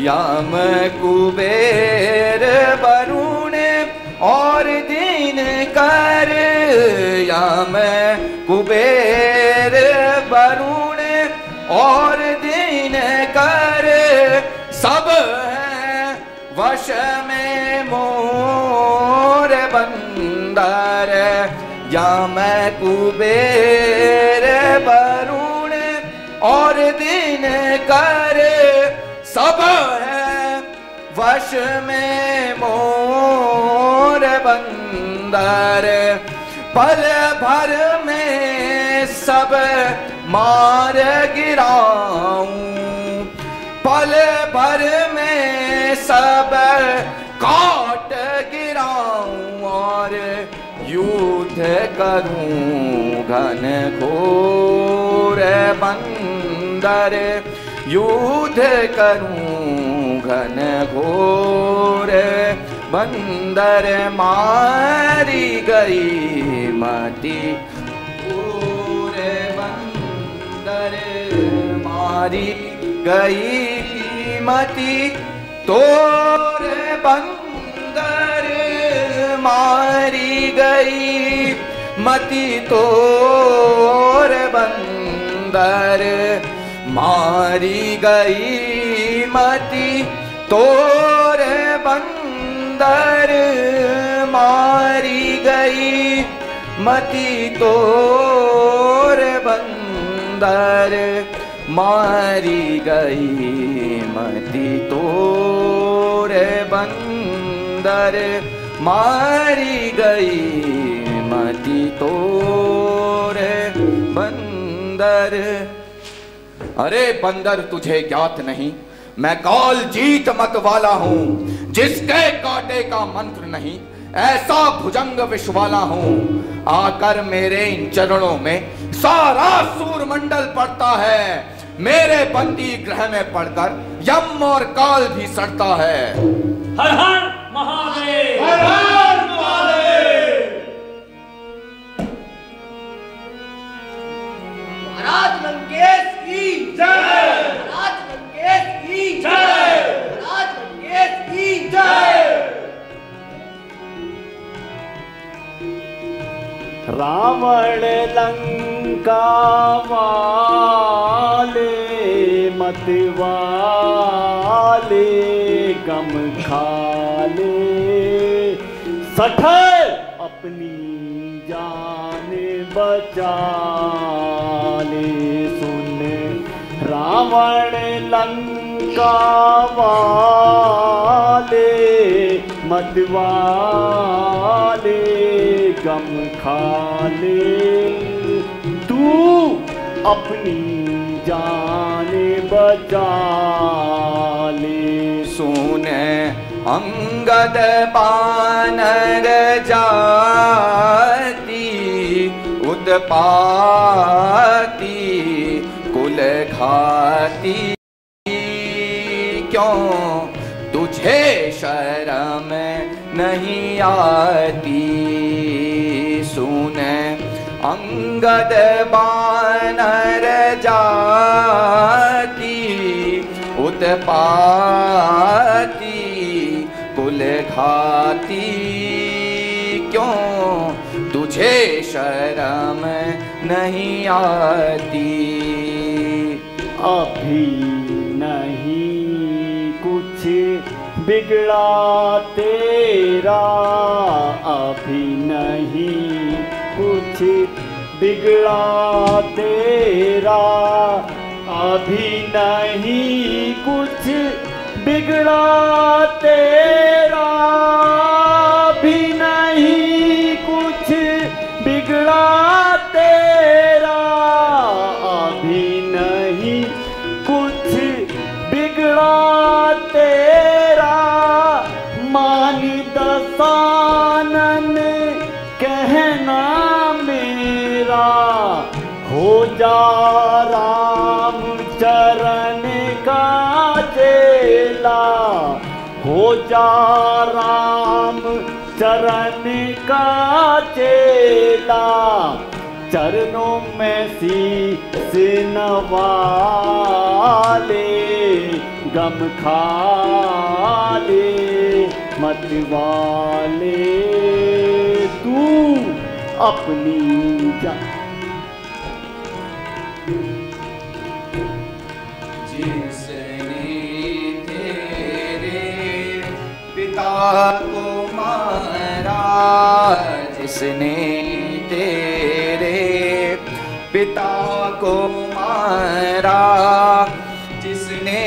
Speaker 3: यम कुबेर वरुण और दिन कर यम कुबेर वरुण और दिन कर सब है वश में मोर बंदर यम कुबेर वरुण और दिन कर सब है वश में मोर बंदर पल भर में सब मार गिराऊं पल भर में सब काट गिराऊं और युद्ध करूं घन घोर बंदर युद्ध करूं घन घोर बंदर मारी गई मती घोर बंदर मारी गई मती तोर बंदर मारी गई मती तोर बंदर मारी गई मती तोर बंदर मारी गई मती तोर बंदर मारी गई मती तोर बंदर मारी गई मती तोर बंदर। अरे बंदर तुझे ज्ञात नहीं मैं काल जीत मत वाला हूं जिसके कांटे का मंत्र नहीं ऐसा भुजंग विष वाला हूं आकर मेरे इन चरणों में सारा सूरमंडल पड़ता है मेरे बंदी ग्रह में पड़कर यम और काल भी सड़ता है।
Speaker 4: हर हर महादेव
Speaker 2: हर हर महादेव। महाराज लंकेश की जय महाराज लंकेश की जय महाराज लंकेश की जय।
Speaker 11: रावण लंका वाले मत वाले गम खाले सठर अपनी जान बचा ले। सुन रावण लंका वाले मतवाले गम खाले तू अपनी जान बचा ले।
Speaker 3: सुन अंगद बानर जाती उत्पाती कुल घाती क्यों तुझे शर्म नहीं आती। सुन अंगद बानर जाती उत्पाती कुल घाती क्यों तुझे शर्म नहीं आती।
Speaker 11: अभी नहीं कुछ बिगड़ा तेरा अभी नहीं कुछ बिगड़ा तेरा अभी नहीं कुछ बिगड़ा तेरा अभी नहीं कुछ बिगड़ा तेरा अभी नहीं कुछ बिगड़ा तेरा। मान दसानन कहना मेरा हो जा राम चरण का चेला हो जा राम चरण का चेला। चरणों में शीश नवा ले गम खा ले मत वाले तू अपनी जान।
Speaker 3: जिसने तेरे पिता को मारा जिसने तेरे पिता को मारा जिसने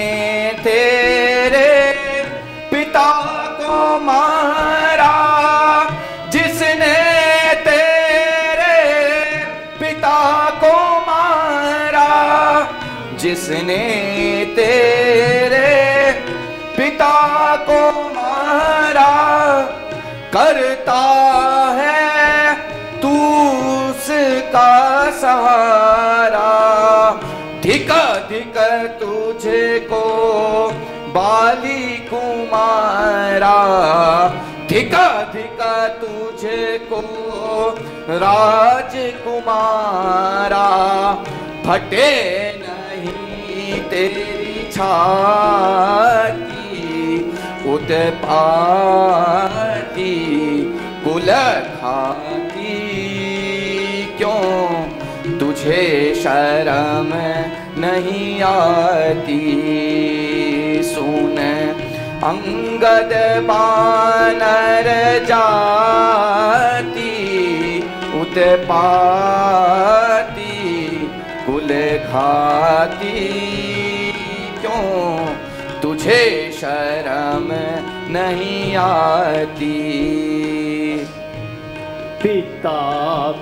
Speaker 3: तेरे पिता को मारा जिसने तेरे पिता को मारा जिसने तेरे पिता को मारा करता है तू उसका सहारा। धिक धिक तुझको बाली कुमारा धिक धिक तुझको राजकुमारा। फटे नहीं तेरी छाती उत्पाती कुल खाती क्यों तुझे शर्म नहीं आती। सुन अंगद बानर जाती उत्पाती कुल खाती क्यों तुझे शर्म नहीं आती।
Speaker 11: पिता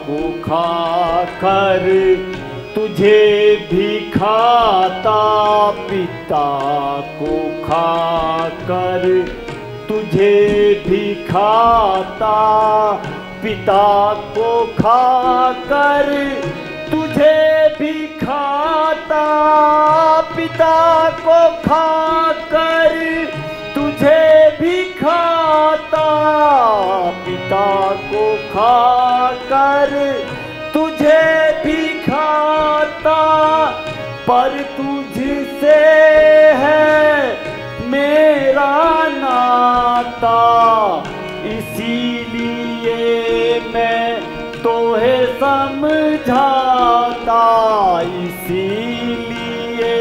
Speaker 11: को खाकर तुझे भी खाता पिता को खाकर तुझे भी खाता पिता को खाकर तुझे भी खाता पिता को खाकर तुझे भी खाता पिता को खाकर तुझे भी खाता। पर तुझसे है मेरा नाता इसीलिए मैं तोहे समझाता इसीलिए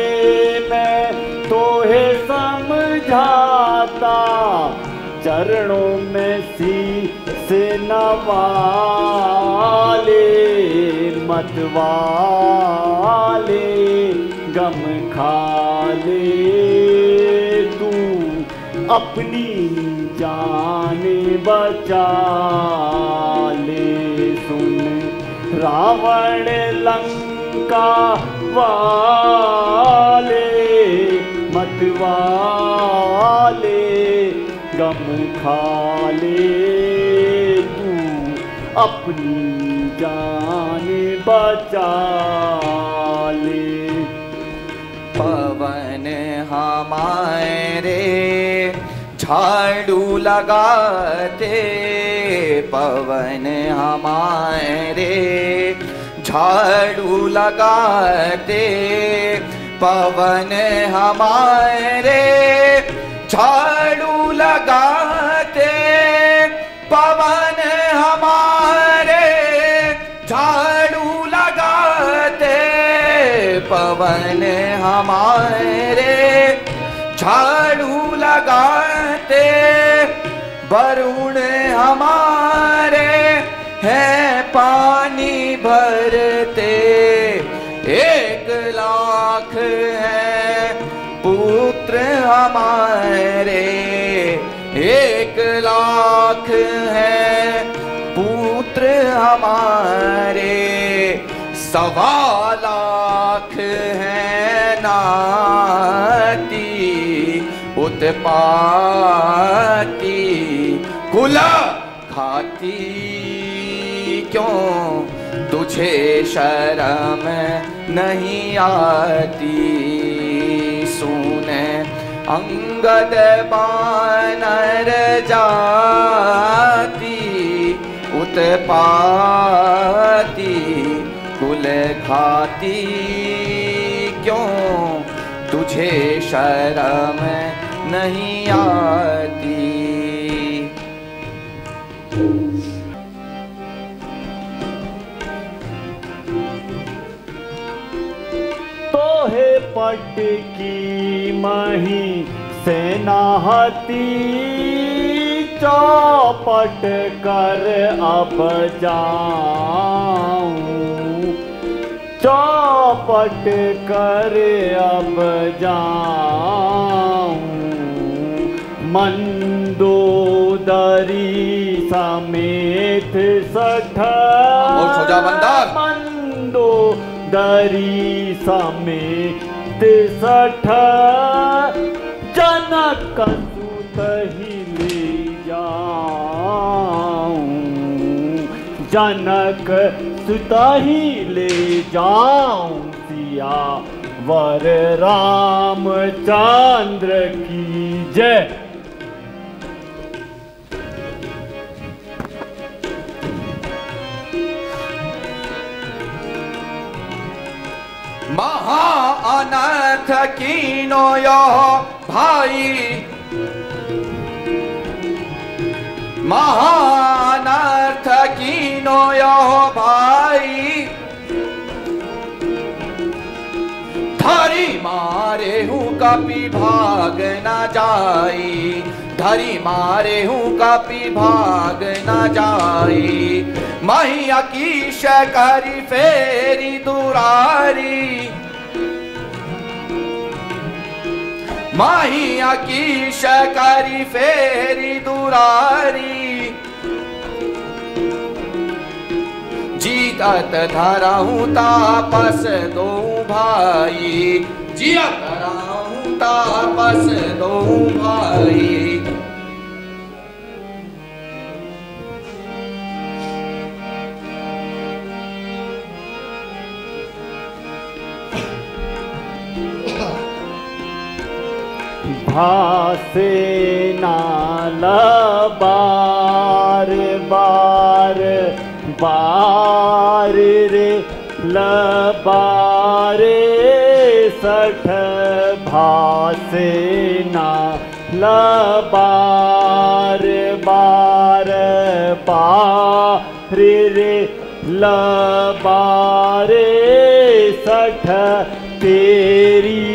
Speaker 11: मैं तोहे समझाता। माता चरणों में शीस नवाले, मतवाले गम खाले, तू अपनी जान बचा ले। सुन रावण लंका वाले, मतवाले गम खाले, तू अपनी जान बचा ले।
Speaker 3: पवन हमारे झाड़ू लगाते, पवन हमारे झाड़ू लगाते, पवन हमारे झाड़ू लगाते, पवन हमारे झाड़ू लगाते, पवन हमारे झाड़ू लगाते, वरुण हमारे हैं पानी भरते, 1,00,000 है पुत्र हमारे, 1,00,000 है पुत्र हमारे, 1,25,000 है नाती उत्पाती, कुल खाती क्यों तुझे शर्म नहीं आती। सुने अंगद बानर जाती उत्पाती, कुल खाती क्यों तुझे शर्म नहीं आती।
Speaker 11: तोहे पट की मही सेनाहती, चौपट कर अब जाऊं, चौपट कर अब जाऊं, मंदोदरी समेत 60 मंदोदरी समेत 60 जनक सुत ही ले जाऊं, जनक सुत ही ले जाऊं, सिया वर रामचंद्र की जय।
Speaker 3: महा अनर्थ कीनो यो भाई, महा अनर्थ कीनो यो भाई, धरी मारे हूँ कपि भाग न जाई, धरी मारे हूँ कपि भाग न जाई, मैया की शकरी फेरी दुरारी, मैया की शकरी फेरी दुरारी, जीतत धराऊं तापस दो भाई, जियत धराऊं तापस दो भाई।
Speaker 11: भासे नाल बार बार बार रे लबारे 60 भासे नाल बार बार बार रे लबारे 60 तेरी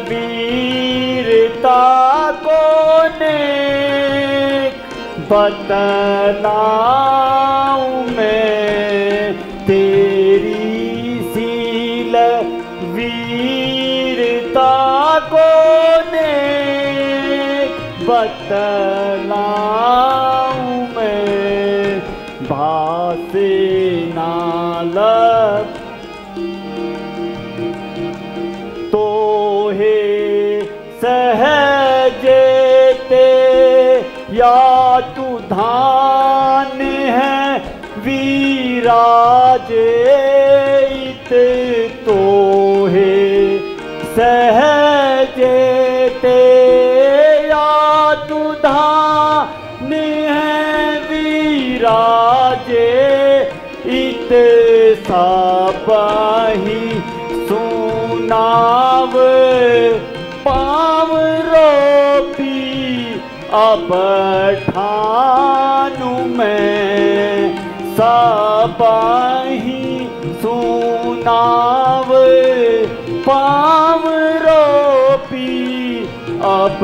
Speaker 11: वीरता बतलाऊं मैं तेरी सील वीरता को ने बतलाऊं मैं भासे नालब तो हे सहजते या तू धान है वीराजित तो हे सहजते या तू धान है वीराजित साबही सुनाव पाव रोपी अब ठानु मैं साबही सुनाव पाव रोपी अब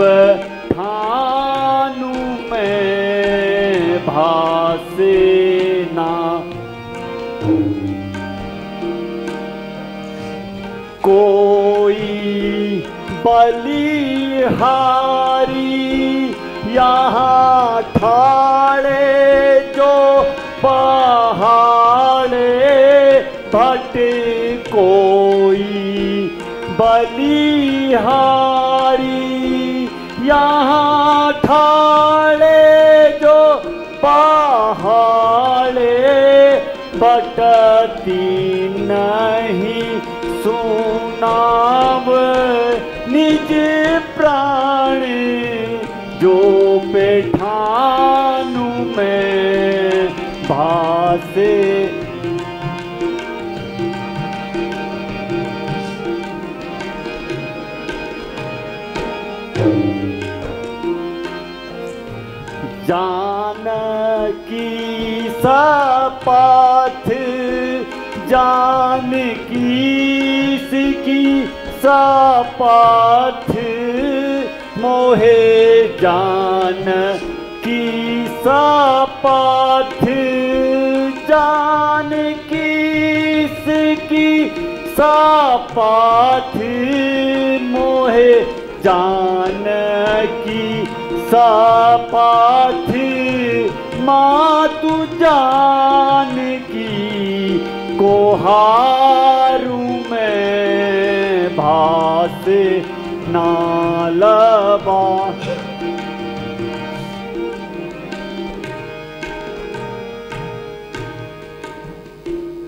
Speaker 11: ठानु मैं भासे ना कोई बलिहारी यहाँ ठाड़े जो पहाड़े भट कोई बलिहारी यहाँ ठाड़े जो पहाड़े भटती नहीं सुनाव निज प्राण जो पेठानु में भासे जानकी सपाथ जानकी सिकी सपाथ मोहे जान की सपाथ जान की सिकी सपाथ मोहे जान की सपाथ मातु जान की को हारू में भासे नालबा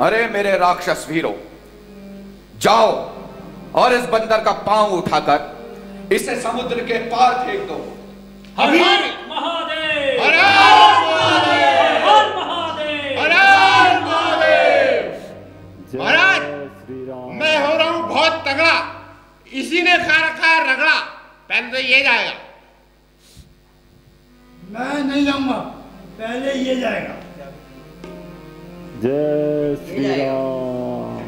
Speaker 3: अरे मेरे राक्षस वीरों, जाओ और इस बंदर का पांव उठाकर इसे समुद्र के पार फेंक दो।
Speaker 4: हर हर महादेव,
Speaker 12: हर हर महादेव,
Speaker 4: हर महादेव,
Speaker 12: हर हर महादेव। महाराज, मैं हो रहा हूं बहुत तगड़ा, इसी ने खा रखा है रगड़ा, पहले तो ये जाएगा।
Speaker 1: मैं नहीं जाऊंगा, पहले ये जाएगा।
Speaker 11: जय श्री राम।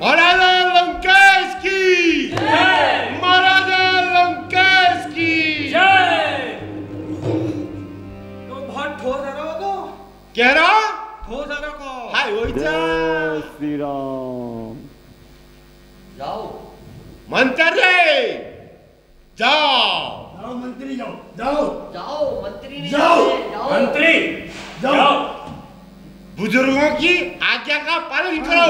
Speaker 12: महाराजा लंकेश की जय, महाराजा लंकेश की
Speaker 7: जय। तो बहुत ठोस है को
Speaker 12: कह रहा
Speaker 7: ठोस है को
Speaker 12: हाय वही
Speaker 11: जय श्री राम।
Speaker 12: जाओ मंत्री जाओ,
Speaker 1: जाओ मंत्री जाओ, जाओ
Speaker 2: जाओ मंत्री नहीं
Speaker 1: जाओ,
Speaker 2: जाओ
Speaker 4: मंत्री
Speaker 1: जाओ।
Speaker 12: बुजुर्गों की आज्ञा का पालन करो।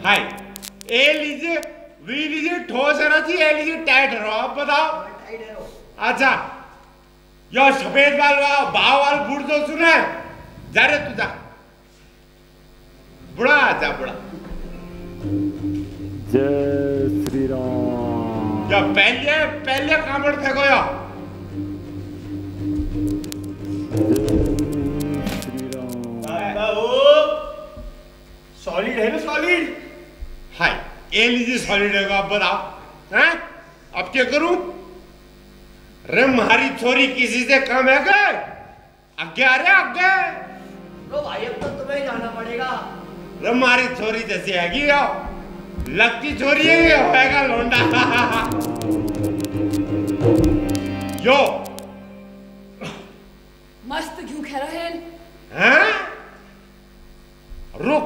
Speaker 12: हाय ए लीजिए, वी लीजिए ठोस है ना जी, ए लीजिए टाइट है। आप बताओ। अच्छा यो सफेद बाल बाव वाल बूढ़ तो सुना है, जा रे तू जा, बुढ़ा जा बुढ़ा।
Speaker 11: जय श्री राम।
Speaker 12: या पहले पहले कामड़ फेंको या सॉलिड है ना, सॉलिड। हाय ए लीजिए सॉलिड है, आप बताओ हैं अब क्या करूं? रे हमारी छोरी किसी से कम है क्या? आगे आ रहे आगे।
Speaker 2: लो भाई अब तो तुम्हें जाना पड़ेगा।
Speaker 12: रे हमारी छोरी जैसी हैगी आओ। लगती चोरी है ये होएगा लोंडा। यो
Speaker 10: मस्त क्यों कह रहे हैं?
Speaker 12: हैं? रुक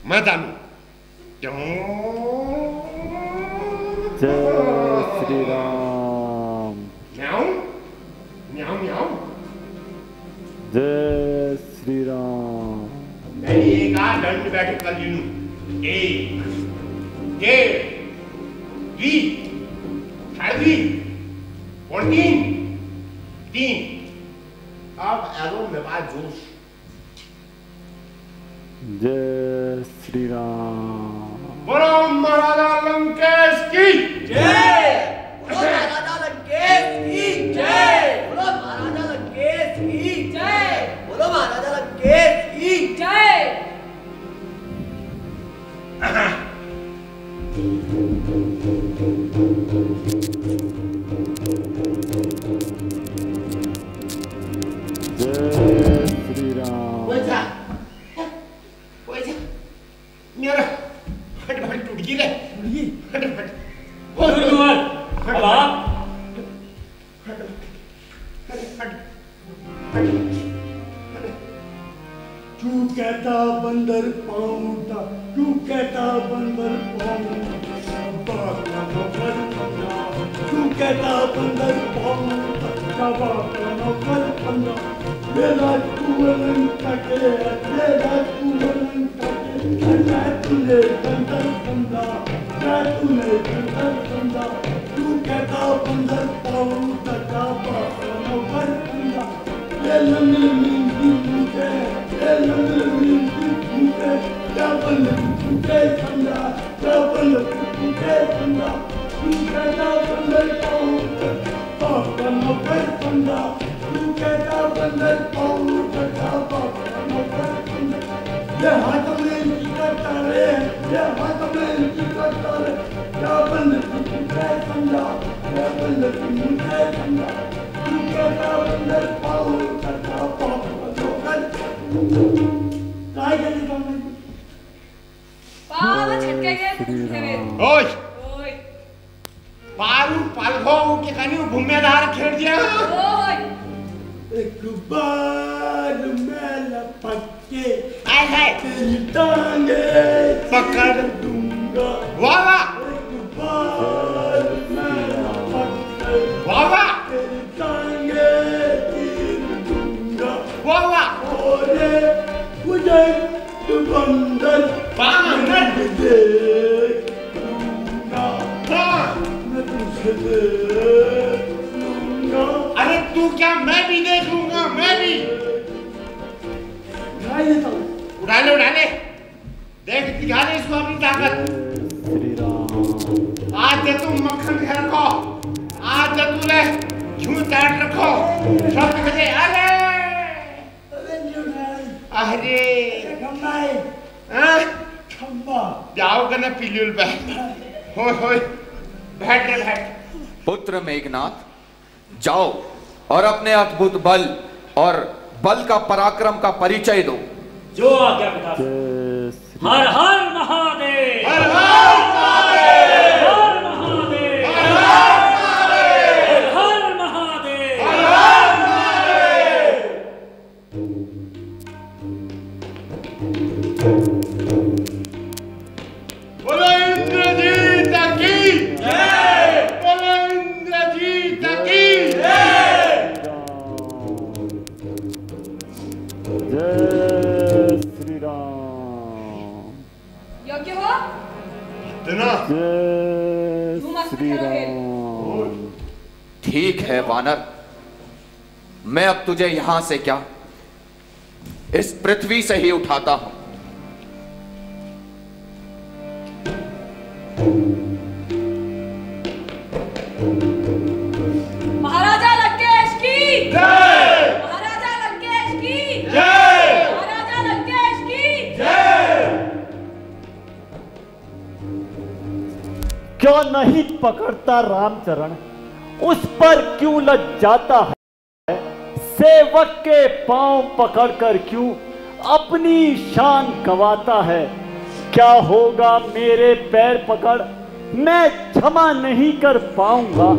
Speaker 12: मैं जानू।
Speaker 11: जय श्री राम।
Speaker 12: म्याऊ म्याऊ म्याऊ।
Speaker 11: जय श्री राम।
Speaker 12: मैं एक आ दंड बैठक कर लूं। एक डेढ़ दी साढ़े दी और तीन। अब एरो में बात जोश।
Speaker 11: जय श्री राम।
Speaker 12: बोलो महाराजा लंकेश की
Speaker 2: जय। बोलो महाराजा लंकेश की जय। बोलो महाराजा लंकेश की जय। बोलो महाराजा लंकेश की जय।
Speaker 11: जय श्री राम।
Speaker 12: मेरा हट टूट गई रे। हट
Speaker 13: तू कहता बंदर पाऊंगा, तू कहता बंदर पाऊंगा, तू कहता बंदर पाऊंगा, मेरा कुवलन तके, मेरा कुवलन तके, मैं तूने बंदर समझा, मैं तूने बंदर समझा, तू कहता बंदर पाऊंगा, नौकर समझा, ये लंगड़ मींदी मुझे, ये लंगड़ मींदी मुझे, क्या बंदर मुझे समझा, क्या बंदर मुझे समझा, तू कहता बंदर पाऊंगा, नौकर समझा, तू कहता बंदर पाऊंगा, नौकर समझा, ये हाथ में करता रे, ये हाथ में करता रे, क्या बंदर मुझे समझा, क्या बंदर मुझे समझा, तू कहता बंदर पाऊंगा, नौकर काय करने का मैं
Speaker 10: पाव छटके गए
Speaker 12: ओए पारू पालखो के कनी घुमेदार खेड़ दिया।
Speaker 13: एक बार मैं लपके
Speaker 12: आए है
Speaker 13: तेरी टांगे
Speaker 12: पकड़
Speaker 13: दूंगा,
Speaker 12: वाह
Speaker 13: एक बार मैं लपके
Speaker 12: वाह
Speaker 13: तेरी टांगे तीर दूंगा,
Speaker 12: वाह
Speaker 13: और मुझे तू बंदर
Speaker 12: बांदर
Speaker 13: देख लूंगा, मैं तुझे देख लूंगा।
Speaker 12: अरे तू क्या मैं भी देख लूंगा, मैं भी उड़ा ले देख दिखा दे इसको अपनी ताकत। आज दे तू मक्खन घर को, आज दे तू ले क्यों ताट रखो सब बजे। अरे
Speaker 13: खम्बा
Speaker 12: जाओ कने पिल्लुल पे होय बैठ रे बैठ।
Speaker 3: पुत्र मेघनाथ जाओ और अपने अद्भुत बल और बल का पराक्रम का परिचय दो।
Speaker 4: जो आज्ञा पिता। हर हर महादेव,
Speaker 12: हर हर महादेव,
Speaker 4: हर महादेव,
Speaker 12: हर हर महादेव,
Speaker 4: हर महादेव,
Speaker 12: हर हर महादेव। बोलो इंद्रजीत की जय, बोलो इंद्रजीत की जय।
Speaker 11: जय श्री राम।
Speaker 10: योग्य हो?
Speaker 11: जय श्री राम।
Speaker 3: ठीक है वानर, मैं अब तुझे यहां से क्या इस पृथ्वी से ही उठाता हूं।
Speaker 10: महाराजा लंकेश की
Speaker 12: जय,
Speaker 10: महाराजा लंकेश की
Speaker 12: जय,
Speaker 10: महाराजा लंकेश की
Speaker 12: जय।
Speaker 11: क्यों नहीं पकड़ता रामचरण, उस पर क्यों लग जाता है? सेवक के पांव पकड़कर क्यों अपनी शान गवाता है? क्या होगा मेरे पैर पकड़, मैं क्षमा नहीं कर पाऊंगा।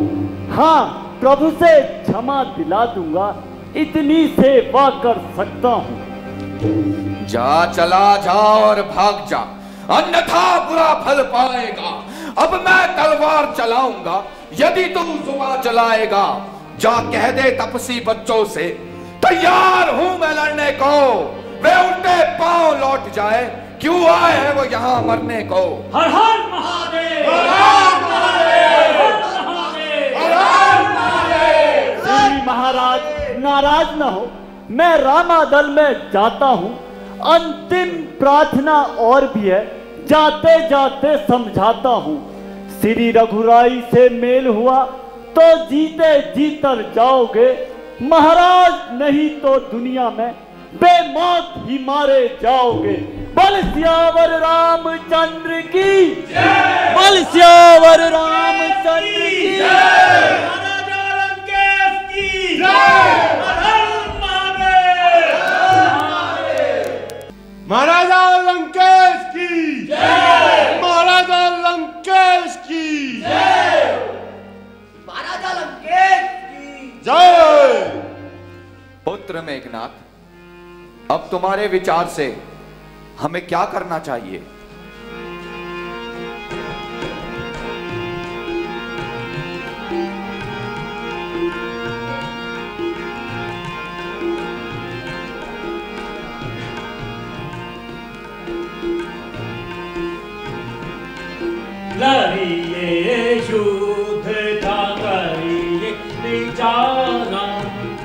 Speaker 11: हाँ, प्रभु से क्षमा दिला दूंगा, इतनी सेवा कर सकता हूँ।
Speaker 3: जा, चला जा और भाग जा, अन्यथा बुरा फल पाएगा। अब मैं तलवार चलाऊंगा यदि तुम जुबान चलाएगा। जा कह दे तपसी बच्चों से, तैयार हूं मैं लड़ने को। वे उल्टे पांव लौट जाए, क्यों आए हैं वो यहाँ मरने को।
Speaker 4: हर हर महादेव, हर हर महादेव,
Speaker 11: हर हर महादेव। श्री महाराज नाराज न हो, मैं रामादल में जाता हूँ। अंतिम प्रार्थना और भी है, जाते जाते समझाता हूँ। श्री रघुराई से मेल हुआ तो जीते जीतर जाओगे, महाराज नहीं तो दुनिया में बेमौत ही मारे जाओगे। बल सियावर रामचंद्र की जय, बल सियावर रामचंद्र की जय,
Speaker 4: महाराजा लंकेश की
Speaker 12: जय, महाराजा लंकेश की जय, महाराजा लंकेश की
Speaker 2: जय, महाराजा लंकेश की
Speaker 12: जय।
Speaker 3: पुत्र मेघनाथ, अब तुम्हारे विचार से हमें क्या करना चाहिए?
Speaker 4: लड़िए युद्ध का करिए विचारा,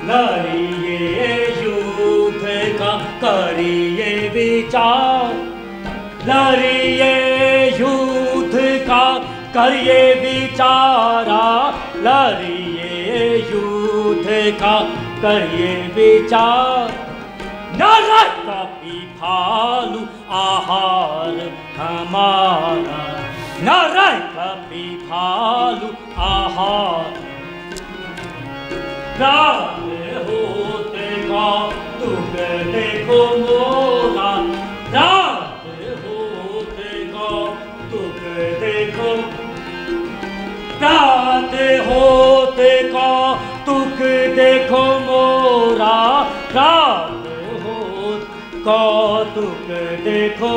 Speaker 4: लड़िए युद्ध का करिए विचार, लड़िए युद्ध का करिए विचारा, लड़िए युद्ध का करिए विचार। नरक कपि भालु आहार हमारा, नरक कपि भालु आहार। रात होते का दुख देखो मोरा, रात होते का दुख देखो, रात होते का दुख देखो मोरा, रात का दुख देखो।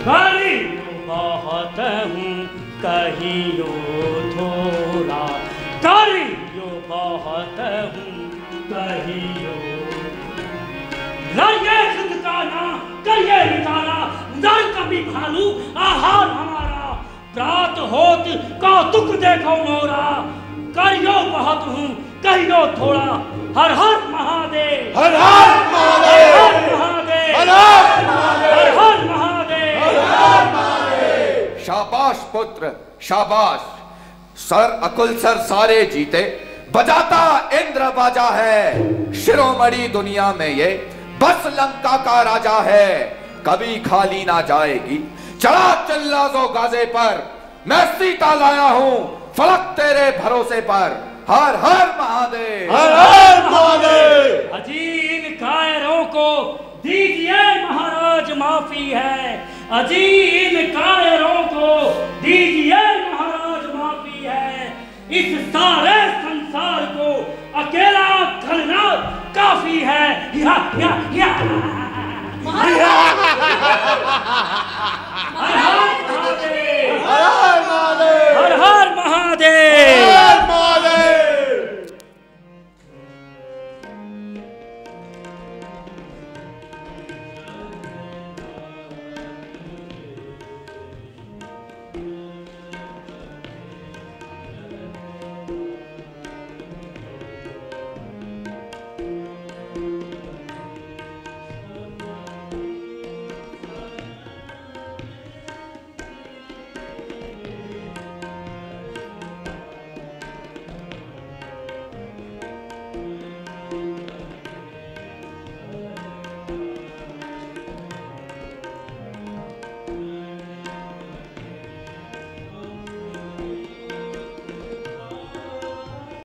Speaker 4: कहियो बहुत हूँ कहियो थोड़ा, कहियो बहुत हूँ कहियो। लड़िए युद्ध का ना करिए विचारा, नर कपि भालु आहार हमारा। प्रात होत का दुख देखो मोरा, करियो बहुत हूँ कहियो थोड़ा। हर हर महादेव,
Speaker 12: हर हर महादेव,
Speaker 4: हर हर महादेव,
Speaker 12: हर हर महादेव,
Speaker 4: हर हर महादेव,
Speaker 12: हर हर महादेव।
Speaker 3: शाबाश पुत्र शाबाश, सर अकुल सर सारे जीते, बजाता इंद्र बाजा है। शिरोमणि दुनिया में ये बस लंका का राजा है, कभी खाली ना जाएगी। चढ़ा चिल्ला जो गाजे पर, मैं सीता लाया हूं फलक तेरे भरोसे पर। हर हर महादेव,
Speaker 12: हर हर महादेव।
Speaker 4: अजी इन कायरों को दीजिए महाराज माफी है, अजी इन कायरों को दीजिए महाराज माफी है। इस सारे संसार को अकेला करना काफी है। या, या, या।